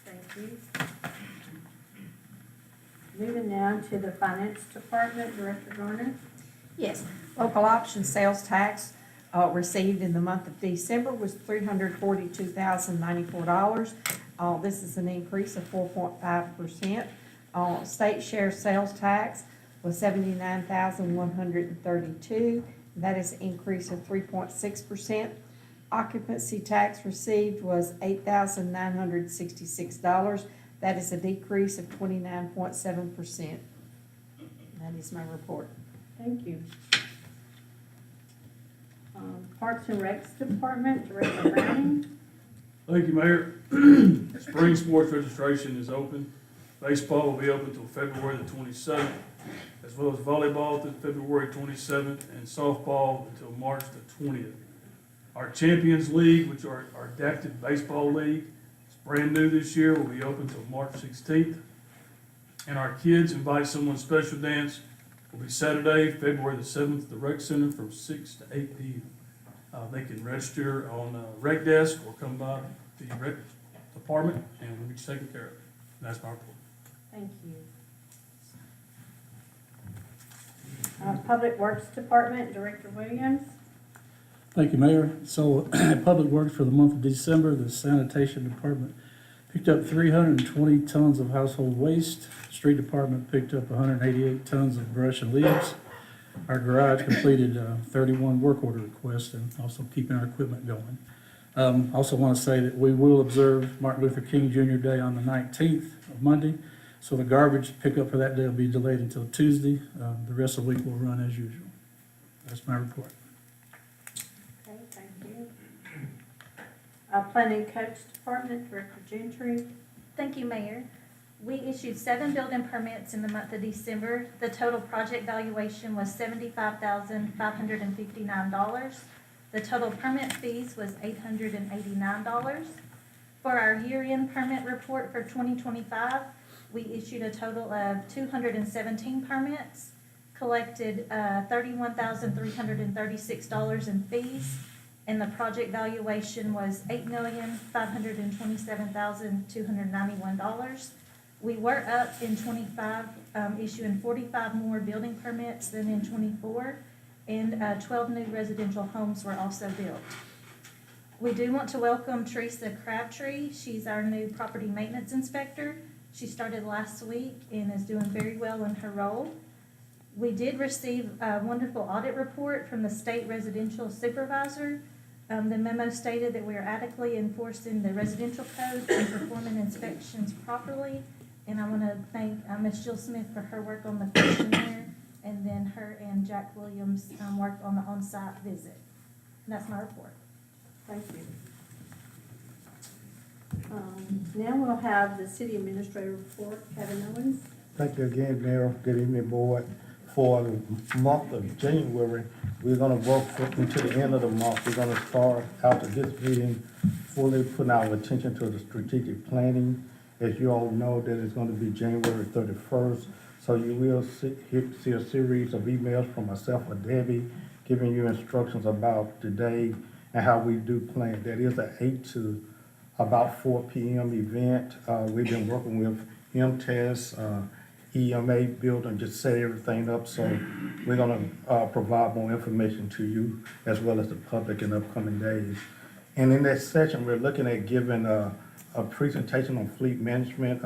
Thank you. Moving now to the finance department, Director Garner. Yes, local option sales tax received in the month of December was $342,094. This is an increase of 4.5%. State share sales tax was $79,132. That is an increase of 3.6%. Occupancy tax received was $8,966. That is a decrease of 29.7%. That is my report. Thank you. Parks and Recs Department, Director Browning. Thank you, Mayor. Spring sports registration is open. Baseball will be open until February the 27th, as well as volleyball through February 27th, and softball until March the 20th. Our Champions League, which are our adapted baseball league, is brand new this year, will be open until March 16th. And our Kids Invite Someone Special Dance will be Saturday, February the 7th, at the rec center from 6 to 8 p.m. They can register on rec desk or come by the rec department and we'll get you taken care of. That's my report. Thank you. Public Works Department, Director Williams. Thank you, Mayor. So, Public Works for the month of December, the sanitation department picked up 320 tons of household waste. Street department picked up 188 tons of brush and leaves. Our garage completed 31 work order requests and also keeping our equipment going. Also want to say that we will observe Martin Luther King Jr. Day on the 19th of Monday. So the garbage pickup for that day will be delayed until Tuesday. The rest of the week will run as usual. That's my report. Okay, thank you. Planning Coach Department, Director Gentry. Thank you, Mayor. We issued 7 building permits in the month of December. The total project valuation was $75,559. The total permit fees was $889. For our year-end permit report for 2025, we issued a total of 217 permits, collected $31,336 in fees, and the project valuation was $8,527,291. We were up in 25, issuing 45 more building permits than in 24, and 12 new residential homes were also built. We do want to welcome Teresa Crabtree. She's our new property maintenance inspector. She started last week and is doing very well in her role. We did receive a wonderful audit report from the state residential supervisor. The memo stated that we are adequately enforcing the residential code and performing inspections properly. And I want to thank Ms. Jill Smith for her work on the questionnaire, and then her and Jack Williams worked on the on-site visit. And that's my report. Thank you. Now we'll have the city administrator report, Kevin Owens. Thank you again, Mayor. Good evening, Board. For the month of January, we're gonna work until the end of the month. We're gonna start after this meeting fully putting our attention to the strategic planning. As you all know, that is gonna be January 31st. So you will see a series of emails from myself or Debbie giving you instructions about the day and how we do plan. That is an 8 to about 4 p.m. event. We've been working with MTS, EMA building, just set everything up. So we're gonna provide more information to you as well as the public in upcoming days. And in that session, we're looking at giving a presentation on fleet management.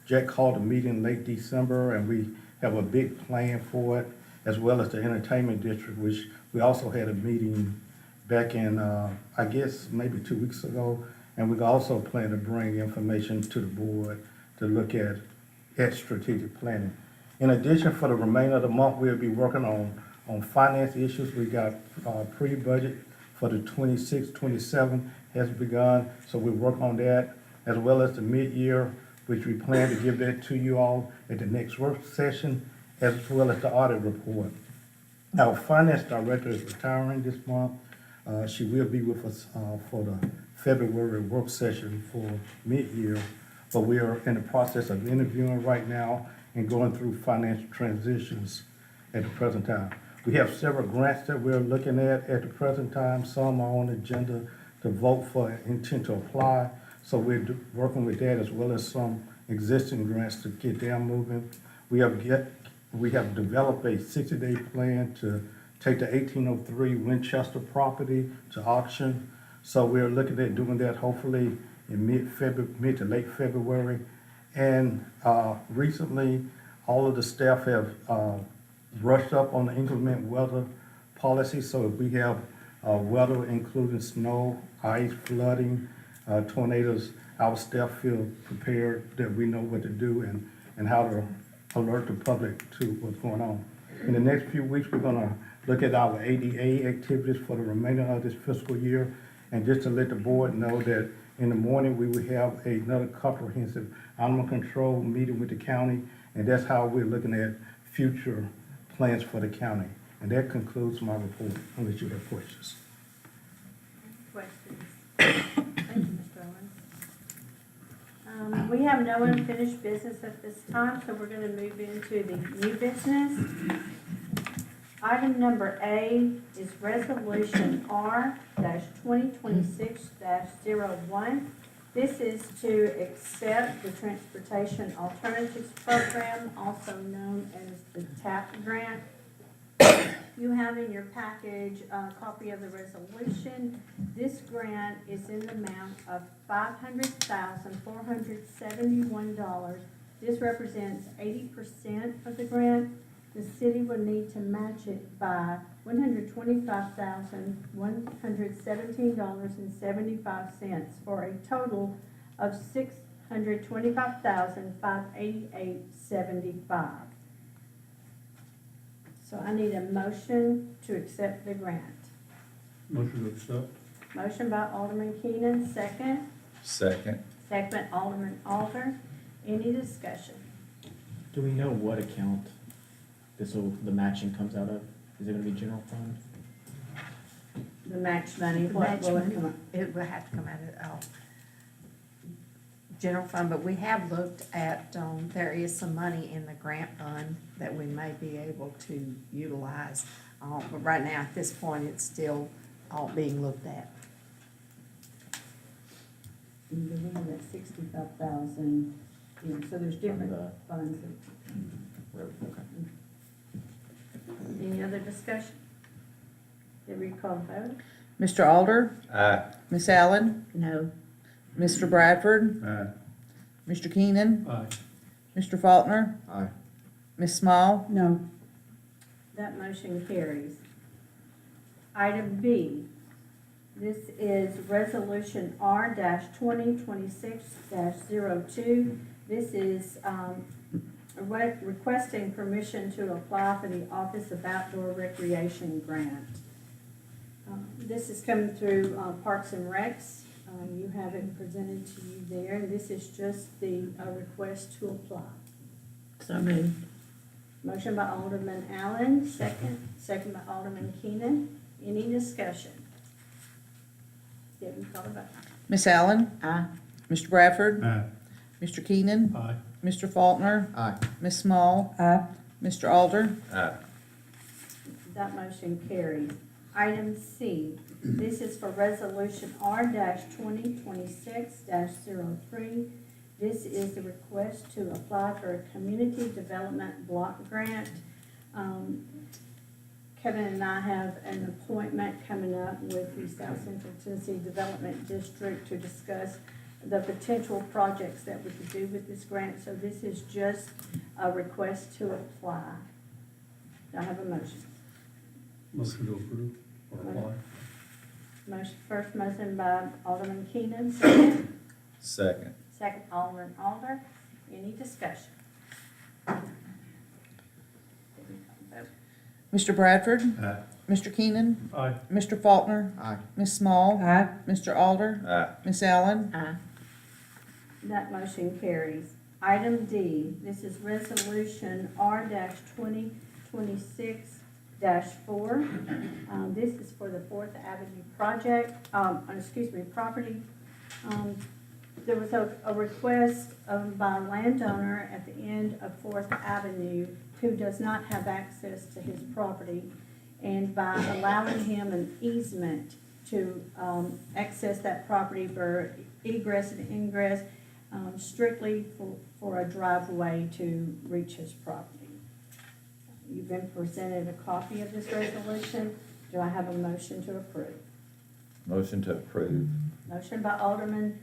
Jack called a meeting late December and we have a big plan for it, as well as the entertainment district, which we also had a meeting back in, I guess, maybe 2 weeks ago. And we also plan to bring information to the board to look at strategic planning. In addition, for the remainder of the month, we'll be working on finance issues. We got pre-budget for the 26-27 has begun, so we'll work on that, as well as the mid-year, which we plan to give that to you all at the next work session, as well as the audit report. Our finance director is retiring this month. She will be with us for the February work session for mid-year, but we are in the process of interviewing right now and going through financial transitions at the present time. We have several grants that we're looking at the present time. Some are on the agenda to vote for intent to apply. So we're working with that, as well as some existing grants to get them moving. We have developed a 60-day plan to take the 1803 Winchester property to auction. So we're looking at doing that hopefully in mid to late February. And recently, all of the staff have brushed up on the inclement weather policy. So if we have weather including snow, ice, flooding, tornadoes, our staff feel prepared that we know what to do and how to alert the public to what's going on. In the next few weeks, we're gonna look at our ADA activities for the remainder of this fiscal year. And just to let the board know that in the morning, we will have another comprehensive animal control meeting with the county, and that's how we're looking at future plans for the county. And that concludes my report, unless you have questions. Questions? Thank you, Mr. Owens. We have no unfinished business at this time, so we're gonna move into the new business. Item number A is Resolution R-2026-01. This is to accept the Transportation Alternatives Program, also known as the TAP grant. You have in your package a copy of the resolution. This grant is in the amount of $500,471. This represents 80% of the grant. The city will need to match it by $125,117.75 for a total of $625,588.75. So I need a motion to accept the grant. Motion to accept. Motion by Alderman Keenan, second. Second. Second, Alderman Alder. Any discussion? Do we know what account the matching comes out of? Is it gonna be general fund? The match money, The what match will it money, come up? it will have to come out of, general fund, but we have looked at, there is some money in the grant fund that we may be able to utilize. But right now, at this point, it's still all being looked at. You're looking at 65,000, so there's different the- funds. Road, okay. Any other discussion? Did we call the vote? Mr. Alder? Aye. Miss Allen? No. Mr. Bradford? Aye. Mr. Keenan? Aye. Mr. Faulkner? Aye. Miss Small? No. That motion carries. Item B, this is Resolution R-2026-02. This is requesting permission to apply for the Office of Outdoor Recreation Grant. This is coming through Parks and Recs. You have it presented to you there, and this is just the request to apply. So moved. Motion by Alderman Allen, second. Second by Alderman Keenan. Any discussion? Debbie, call the vote. Miss Allen? Aye. Mr. Bradford? Aye. Mr. Keenan? Aye. Mr. Faulkner? Aye. Miss Small? Aye. Mr. Alder? Aye. That motion carries. Item C, this is for Resolution R-2026-03. This is the request to apply for a Community Development Block Grant. Kevin and I have an appointment coming up with the South Central Tennessee Development District to discuss the potential projects that we could do with this grant. So this is just a request to apply. Do I have a motion? Motion to approve or apply. First motion by Alderman Keenan, second. Second. Second, Alderman Alder. Any discussion? Mr. Bradford? Aye. Mr. Keenan? Aye. Mr. Faulkner? Aye. Miss Small? Aye. Mr. Alder? Aye. Miss Allen? Aye. That motion carries. Item D, this is Resolution R-2026-4. This is for the Fourth Avenue project, property. There was a request by a landowner at the end of Fourth Avenue who does not have access to his property. And by allowing him an easement to access that property for egress and ingress, strictly for a driveway to reach his property. You've been presented a copy of this resolution. Do I have a motion to approve? Motion to approve. Motion by Alderman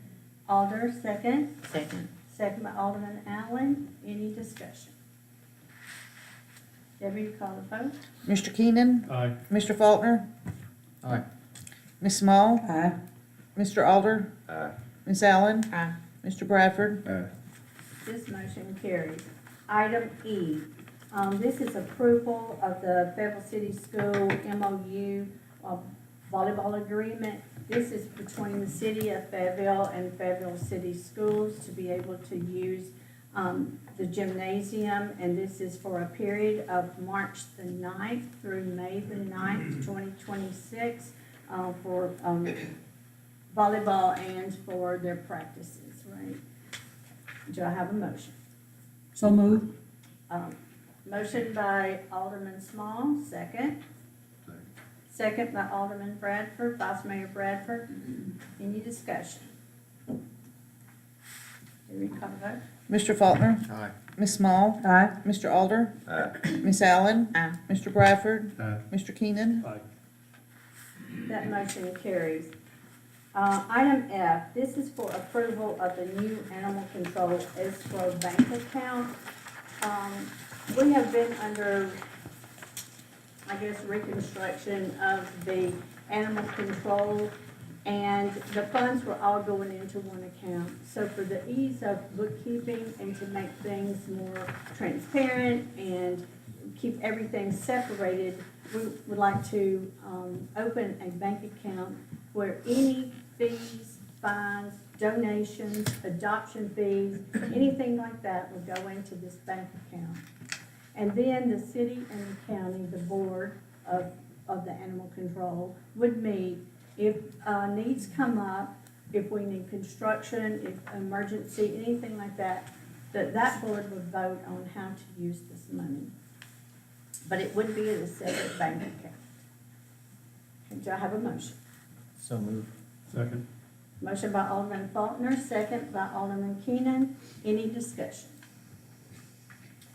Alder, second. Second. Second by Alderman Allen. Any discussion? Debbie, you call the vote? Mr. Keenan? Aye. Mr. Faulkner? Aye. Miss Small? Aye. Mr. Alder? Aye. Miss Allen? Aye. Mr. Bradford? Aye. This motion carries. Item E, this is approval of the Fayetteville City School MOU volleyball agreement. This is between the city of Fayetteville and Fayetteville City Schools to be able to use the gymnasium, and this is for a period of March the 9th through May the 9th, 2026, for volleyball and for their practices, right? Do I have a motion? So moved. Motion by Alderman Small, second. Second by Alderman Bradford, Vice Mayor Bradford. Any discussion? Do we call the vote? Mr. Faulkner. Aye. Ms. Small. Aye. Mr. Alder. Aye. Miss Allen. Aye. Mr. Bradford. Aye. Mr. Keenan. That motion carries. Item F, this is for approval of the new animal control escrow bank account. We have been under, I guess, reconstruction of the animal control, and the funds were all going into one account. So for the ease of bookkeeping and to make things more transparent and keep everything separated, we would like to open a bank account where any fees, fines, donations, adoption fees, anything like that would go into this bank account. And then the city and the county, the board of the animal control, would meet if needs come up, if we need construction, if emergency, anything like that, that board would vote on how to use this money. But it would be in a separate bank account. Do I have a motion? So moved. Second. Motion by Alderman Faulkner, second by Alderman Keenan. Any discussion?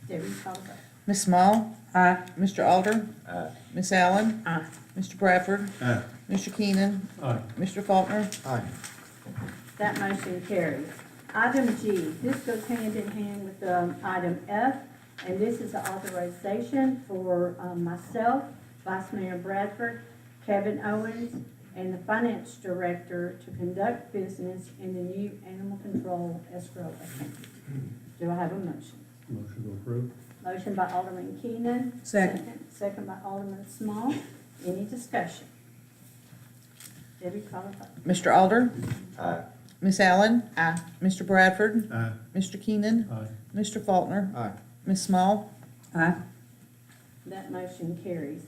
Debbie, call the vote. Ms. Small. Aye. Mr. Alder. Aye. Miss Allen. Aye. Mr. Bradford. Aye. Mr. Keenan. Aye. Mr. Faulkner. Aye. That motion carries. Item G, this goes hand in hand with item F, and this is the authorization for myself, Vice Mayor Bradford, Kevin Owens, and the Finance Director to conduct business in the new animal control escrow account. Do I have a motion? Motion to approve. Motion by Alderman Keenan. Second. Second by Alderman Small. Any discussion? Debbie, call the vote. Mr. Alder. Aye. Miss Allen. Aye. Mr. Bradford. Aye. Mr. Keenan. Aye. Mr. Faulkner. Aye. Ms. Small. Aye. That motion carries.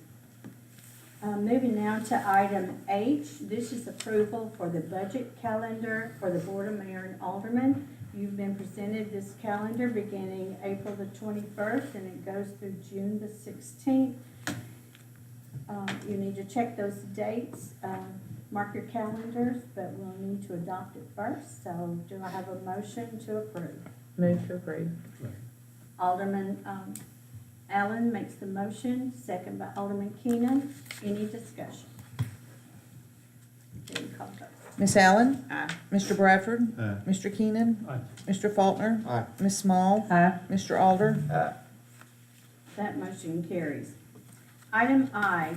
Moving now to item H, this is approval for the budget calendar for the Board of Mayor and Aldermen. You've been presented this calendar beginning April the 21st, and it goes through June the 16th. You need to check those dates, mark your calendars, but we'll need to adopt it first. So do I have a motion to approve? Move to approve. Alderman Allen makes the motion, second by Alderman Keenan. Any discussion? Debbie, call the vote. Miss Allen. Aye. Mr. Bradford. Aye. Mr. Keenan. Aye. Mr. Faulkner. Aye. Ms. Small. Aye. Mr. Alder. Aye. That motion carries. Item I,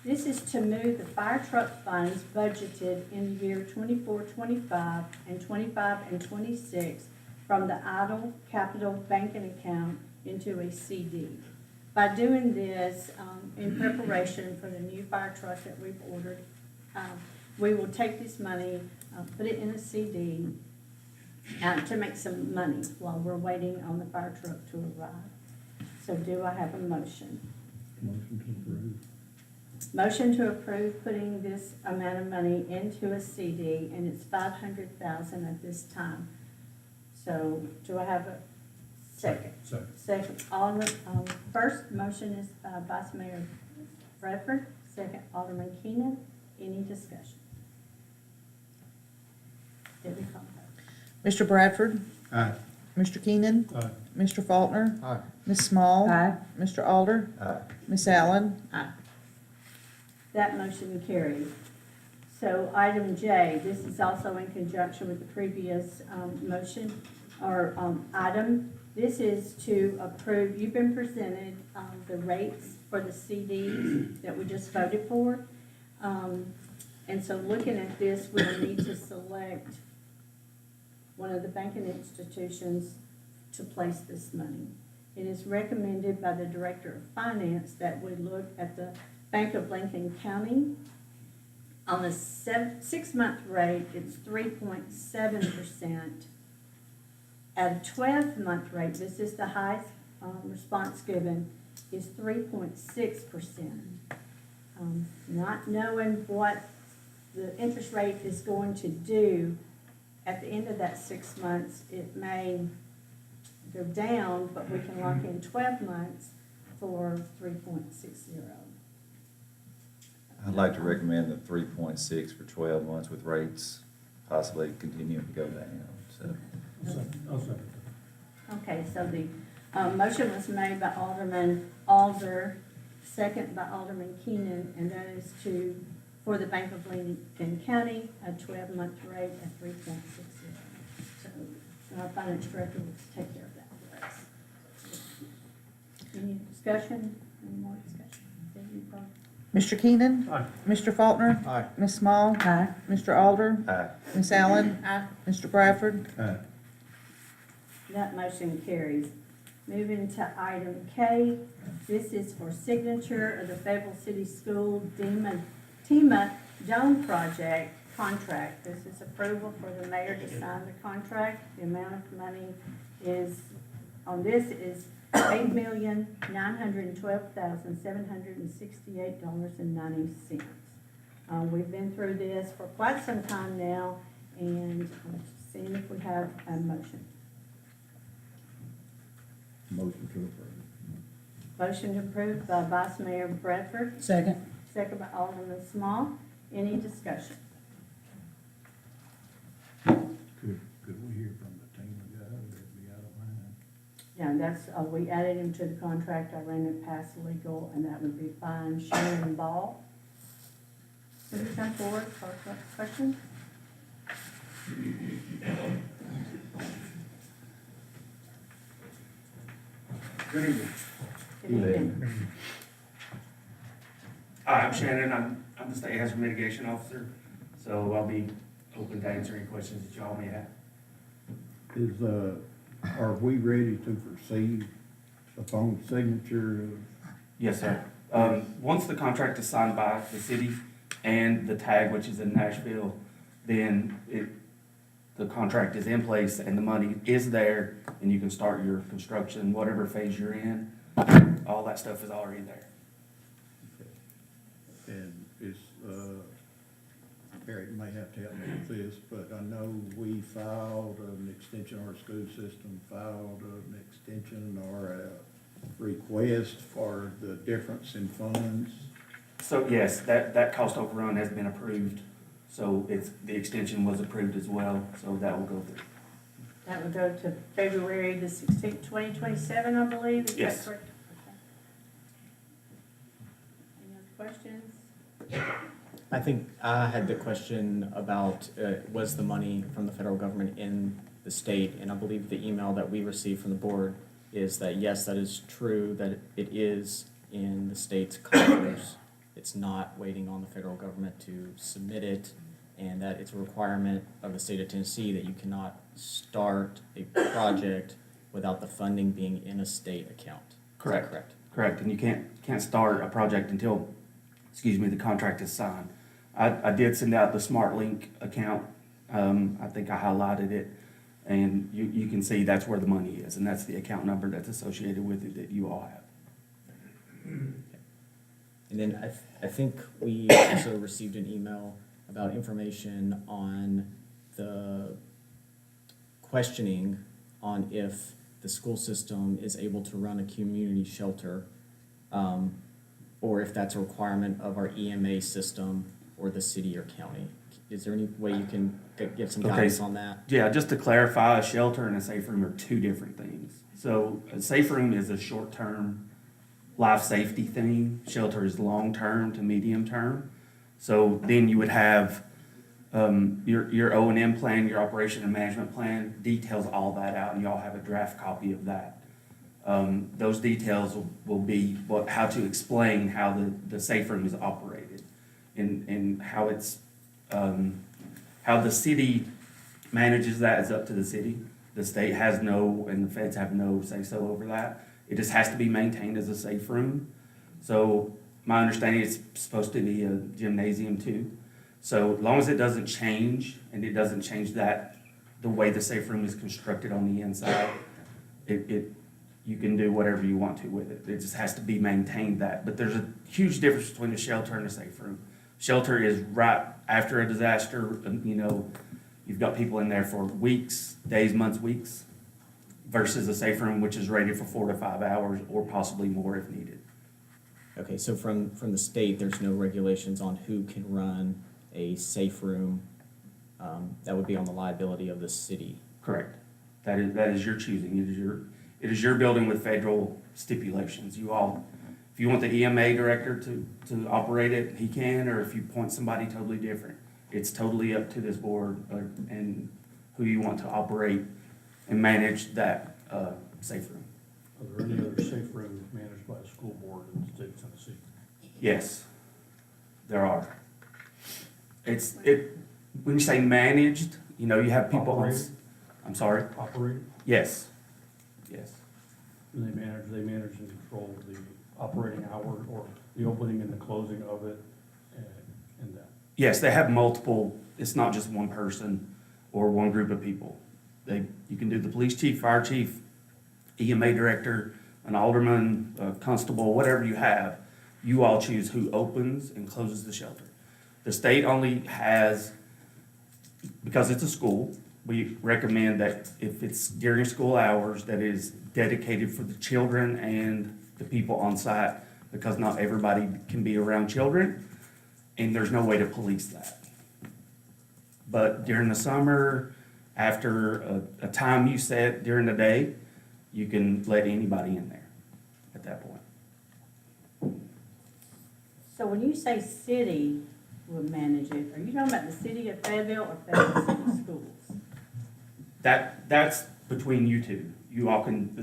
this is to move the fire truck funds budgeted in the year 24-25 and 25 and 26 from the idle capital banking account into a CD. By doing this, in preparation for the new fire truck that we've ordered, we will take this money, put it in a CD to make some money while we're waiting on the fire truck to arrive. So do I have a motion? Motion to approve. Motion to approve putting this amount of money into a CD, and it's 500,000 at this time. So do I have a second? Second. Second. First motion is Vice Mayor Bradford, second Alderman Keenan. Any discussion? Debbie, call the vote. Mr. Bradford. Aye. Mr. Keenan. Aye. Mr. Faulkner. Aye. Ms. Small. Aye. Mr. Alder. Aye. Miss Allen. Aye. That motion carries. So item J, this is also in conjunction with the previous motion or item. This is to approve, you've been presented the rates for the CDs that we just voted for. And so looking at this, we'll need to select one of the banking institutions to place this money. It is recommended by the Director of Finance that we look at the Bank of Lincoln County. On the 6-month rate, it's 3.7%. At a 12-month rate, this is the highest response given, is 3.6%. Not knowing what the interest rate is going to do at the end of that 6 months, it may go down, but we can lock in 12 months for 3.60. I'd like to recommend the 3.6 for 12 months with rates possibly continuing to go down, so. I'll second Okay, so the motion was made by Alderman Alder, second by Alderman Keenan, and that is for the Bank of Lincoln County, a 12-month rate at 3.60. So our finance director will take care of that for us. Any discussion? Any more discussion? Then you vote. Mr. Keenan? Aye. Mr. Faulkner? Aye. Ms. Small? Mr. Alder? Aye. Ms. Allen? Aye. Mr. Bradford? that. That motion carries. Moving to item K, this is for signature of the Fayetteville City School TEMA Dome Project contract. This is approval for the mayor to sign the contract. The amount of money on this is $8,912,768.90. We've been through this for quite some time now, and I'm seeing if we have a motion. Motion to approve. Motion approved by Vice Mayor Bradford, Second. second by Alderman Small. Any discussion? Could we hear from the team guy, or it'd be out of line? Yeah, that's, we added him to the contract. I ran it past legal, and that would be fine. Shannon Ball. Would you come forward for questions? Good evening. Good evening. Hi, I'm Shannon. I'm the State Hazard Mitigation Officer, so I'll be open to answer any questions that y'all may have. Are we ready to proceed upon signature of? Yes, sir. Once the contract is signed by the city and the tag, which is in Nashville, then the contract is in place and the money is there, and you can start your construction, whatever phase you're in. All that stuff is already there. And Eric may have to help me with this, but I know we filed an extension, our school system filed an extension or a request for the difference in funds. So yes, that cost overrun has been approved, so the extension was approved as well, so that will go through. That would go to February the 16th, 2027, I believe. Is that Yes. correct? Okay. Any other questions? I think I had the question about, was the money from the federal government in the state? And I believe the email that we received from the board is that, yes, that is true, that it is in the state's coffers. It's not waiting on the federal government to submit it, and that it's a requirement of the state of Tennessee that you cannot start a project without the funding being in a state account. Is that Correct. correct? Correct, and you can't start a project until, the contract is signed. I did send out the SmartLink account, I think I highlighted it, and you can see that's where the money is, and that's the account number that's associated with it that you all have. And then I think we also received an email about information on the questioning on if the school system is able to run a community shelter, or if that's a requirement of our EMA system or the city or county. Is there any way you can give some guidance on that? Yeah, just to clarify, a shelter and a safe room are two different things. So a safe room is a short-term life safety thing. Shelter is long-term to medium-term. So then you would have your O&M plan, your operation and management plan details all that out, and you all have a draft copy of that. Those details will be how to explain how the safe room is operated and how it's how the city manages that is up to the city. The state has no, and the feds have no say-so over that. It just has to be maintained as a safe room. So my understanding is it's supposed to be a gymnasium too. So as long as it doesn't change, and it doesn't change the way the safe room is constructed on the inside, you can do whatever you want to with it. It just has to be maintained that. But there's a huge difference between a shelter and a safe room. Shelter is right after a disaster, you've got people in there for weeks, days, months, weeks. versus a safe room, which is rated for 4 to 5 hours or possibly more if needed. Okay, so from the state, there's no regulations on who can run a safe room. That would be on the liability of the city. Correct. That is your choosing. It is your building with federal stipulations. You all, if you want the EMA director to operate it, he can, or if you point somebody totally different, it's totally up to this board and who you want to operate and manage that safe room. Are there any other safe rooms managed by the school board in the state of Tennessee? Yes, there are. When you say managed, you have people on. Operated? I'm sorry? Operated? Yes. Yes. Do they manage and control the operating hours or the opening and the closing of it and that? Yes, they have multiple, it's not just one person or one group of people. You can do the police chief, fire chief, EMA director, an alderman, a constable, whatever you have. You all choose who opens and closes the shelter. The state only has, because it's a school, we recommend that if it's during school hours, that is dedicated for the children and the people on site, because not everybody can be around children, and there's no way to police that. But during the summer, after a time you set during the day, you can let anybody in there at that point. So when you say city will manage it, are you talking about the city of Fayetteville or Fayetteville City Schools? That's between you two. You all can,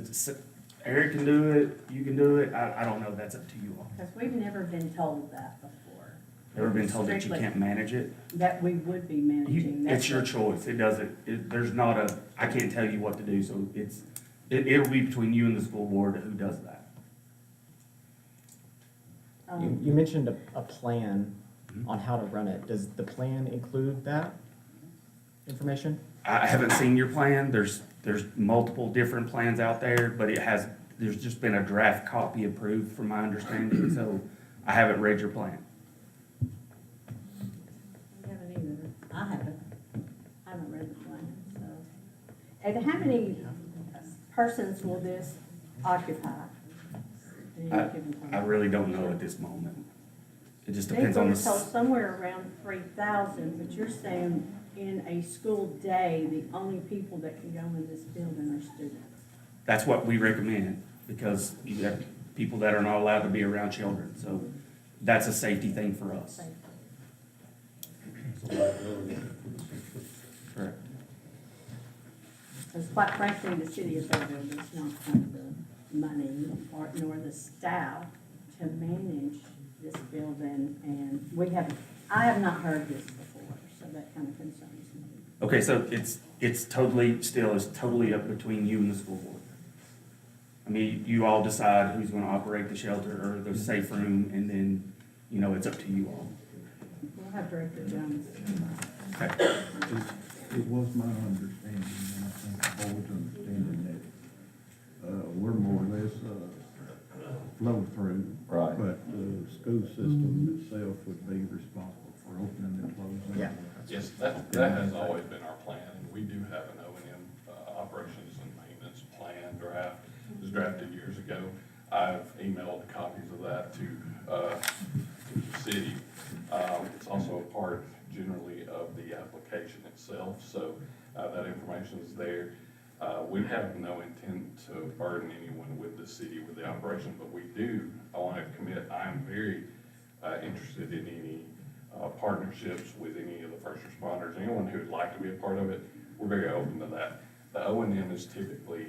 Eric can do it, you can do it, I don't know, that's up to you all. Because we've never been told that before. Ever been told that you Strictly can't manage it? that we would be managing. It's your choice, there's not I can't tell you what to do, so it'll be between you and the school board who does that. You mentioned a plan on how to run it. Does the plan include that information? I haven't seen your plan, there's multiple different plans out there, but there's just been a draft copy approved from my understanding, so I haven't read your plan. We haven't either. I haven't read the plan, so. And how many persons will this occupy? I really don't know at this moment. It just They depends on were the. told somewhere around 3,000, but you're saying in a school day, the only people that can go in this building are students. That's what we recommend, because you have people that are not allowed to be around children, so that's a safety thing for us. Correct. Because quite frankly, the city of Fayetteville does not have the money nor the staff to manage this building, and I have not heard this before, so that kind of concerns me. Okay, so it's totally up between you and the school board. I mean, you all decide who's gonna operate the shelter or the safe room, and then, it's up to you all. We'll have Director Jones. Okay. It was my understanding, and I think the board's understanding that, we're more or less, flow through. Right. But the school system itself would be responsible for opening and closing. Yeah. Yes, that has always been our plan, and we do have an O&M, operations and maintenance plan draft. It was drafted years ago. I've emailed copies of that to the city. It's also a part generally of the application itself, so that information is there. We have no intent to burden anyone with the city with the operation, but I want to commit, I'm very interested in any partnerships with any of the first responders, anyone who would like to be a part of it. We're very open to that. The O&M is typically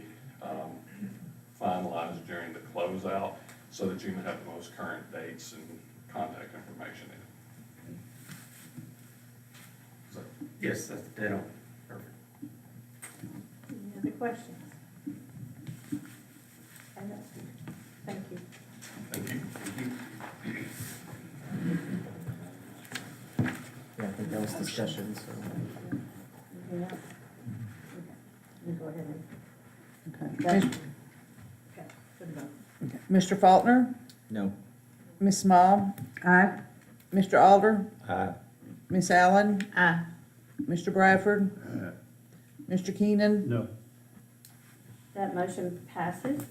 finalized during the closeout so that you can have the most current dates and contact information in it. So, Yes, that's dead on. Perfect. Any other questions? Okay, that's good. Thank you. Thank you. Yeah, I think that was discussion, so. Anything else? Okay. You go ahead. Okay. Okay, for the vote. Okay. Mr. Faulkner? No. Ms. Small? Aye. Mr. Alder? Aye. Ms. Allen? Aye. Mr. Bradford? Mr. Keenan? No. That motion passes.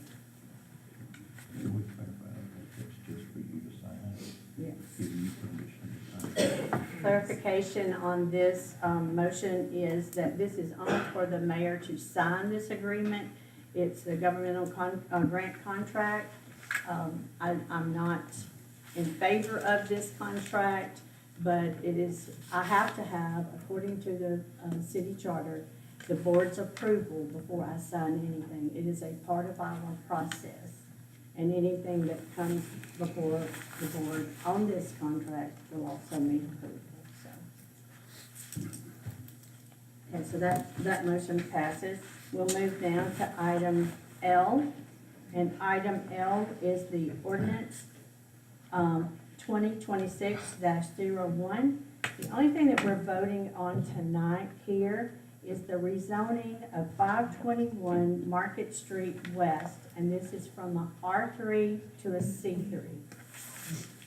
Can we clarify that it's just for you to sign? Yes. Give you permission to sign? Clarification on this motion is that this is only for the mayor to sign this agreement. It's the governmental grant contract. I'm not in favor of this contract, but it is, I have to have, according to the city charter, the board's approval before I sign anything. It is a part of our process. And anything that comes before the board on this contract will also need approval, so. Okay, so that motion passes. We'll move down to item L. And item L is the ordinance 2026-01. The only thing that we're voting on tonight here is the rezoning of 521 Market Street West, and this is from a R3 to a C3.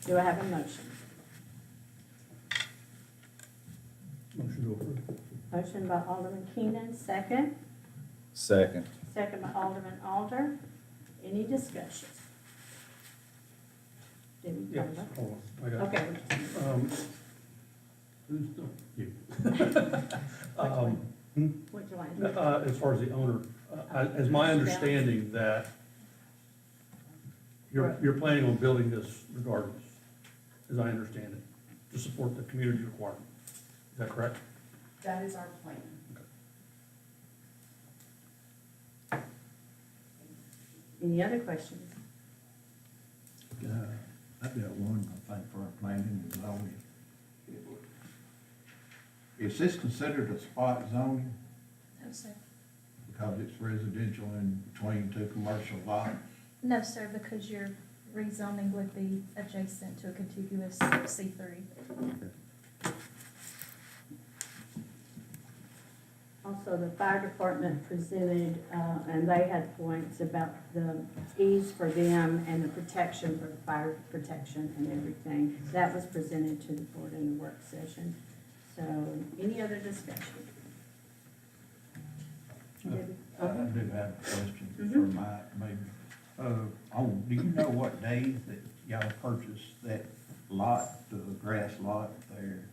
Do I have a motion? Motion to approve. Motion by Alderman Keenan, second. Second. Second by Alderman Alder. Any discussion? Did we Yes, cover? hold on, I got it. Okay. Who's the, you? Which one? As far as the owner, as my understanding that you're planning on building this regardless, as I understand it, to support the community requirement. Is that correct? That is our plan. Any other questions? I've got one, I think, for our planning and zoning. Is this considered a spot zoning No, sir. because it's residential in between two commercial lots? No, sir, because your rezoning would be adjacent to a contiguous C3. Also, the fire department presented, and they had points about the ease for them and the protection for the fire protection and everything. That was presented to the board in the work session. So, any other discussion? I do have a question for Mike, maybe. Do you know what days that y'all purchased that lot, the grass lot there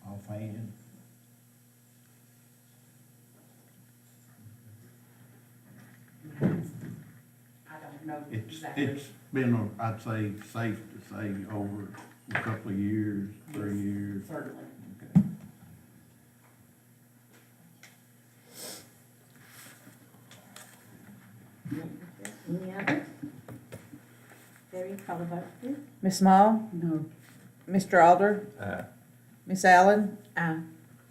offhand? I don't know exactly. It's been, I'd say, safe to say over a couple of years, 3 years. Certainly. Okay. Any other? Debbie, call the vote, please. Ms. Small? No. Mr. Alder? Aye. Ms. Allen?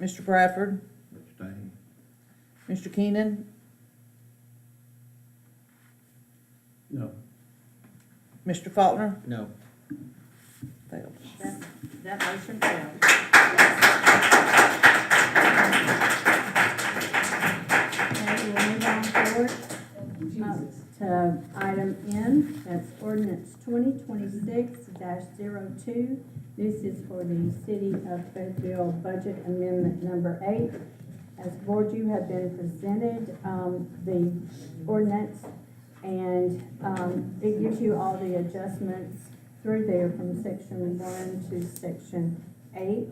Mr. Bradford? Abstain. Mr. Keenan? No. Mr. Faulkner? No. Failed. That motion failed. Okay, we'll move on forward to item N, that's ordinance 2026-02. This is for the City of Fayetteville Budget Amendment Number 8. As board, you have been presented the ordinance, and it gives you all the adjustments through there from section 1 to section 8.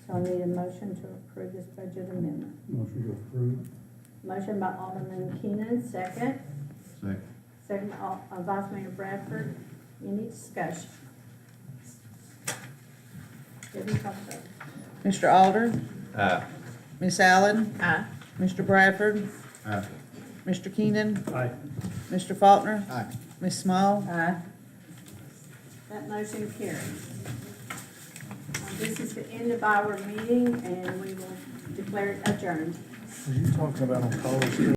So I need a motion to approve this budget amendment. Motion to approve. Motion by Alderman Keenan, second. Second. Second by Vice Mayor Bradford. Any discussion? Debbie, call the vote. Mr. Alder? Aye. Ms. Allen? Mr. Bradford? Aye. Mr. Keenan? Aye. Mr. Faulkner? Aye. Ms. Small? That motion carries. This is the end of our meeting, and we will declare it adjourned. Are you talking about on College Street?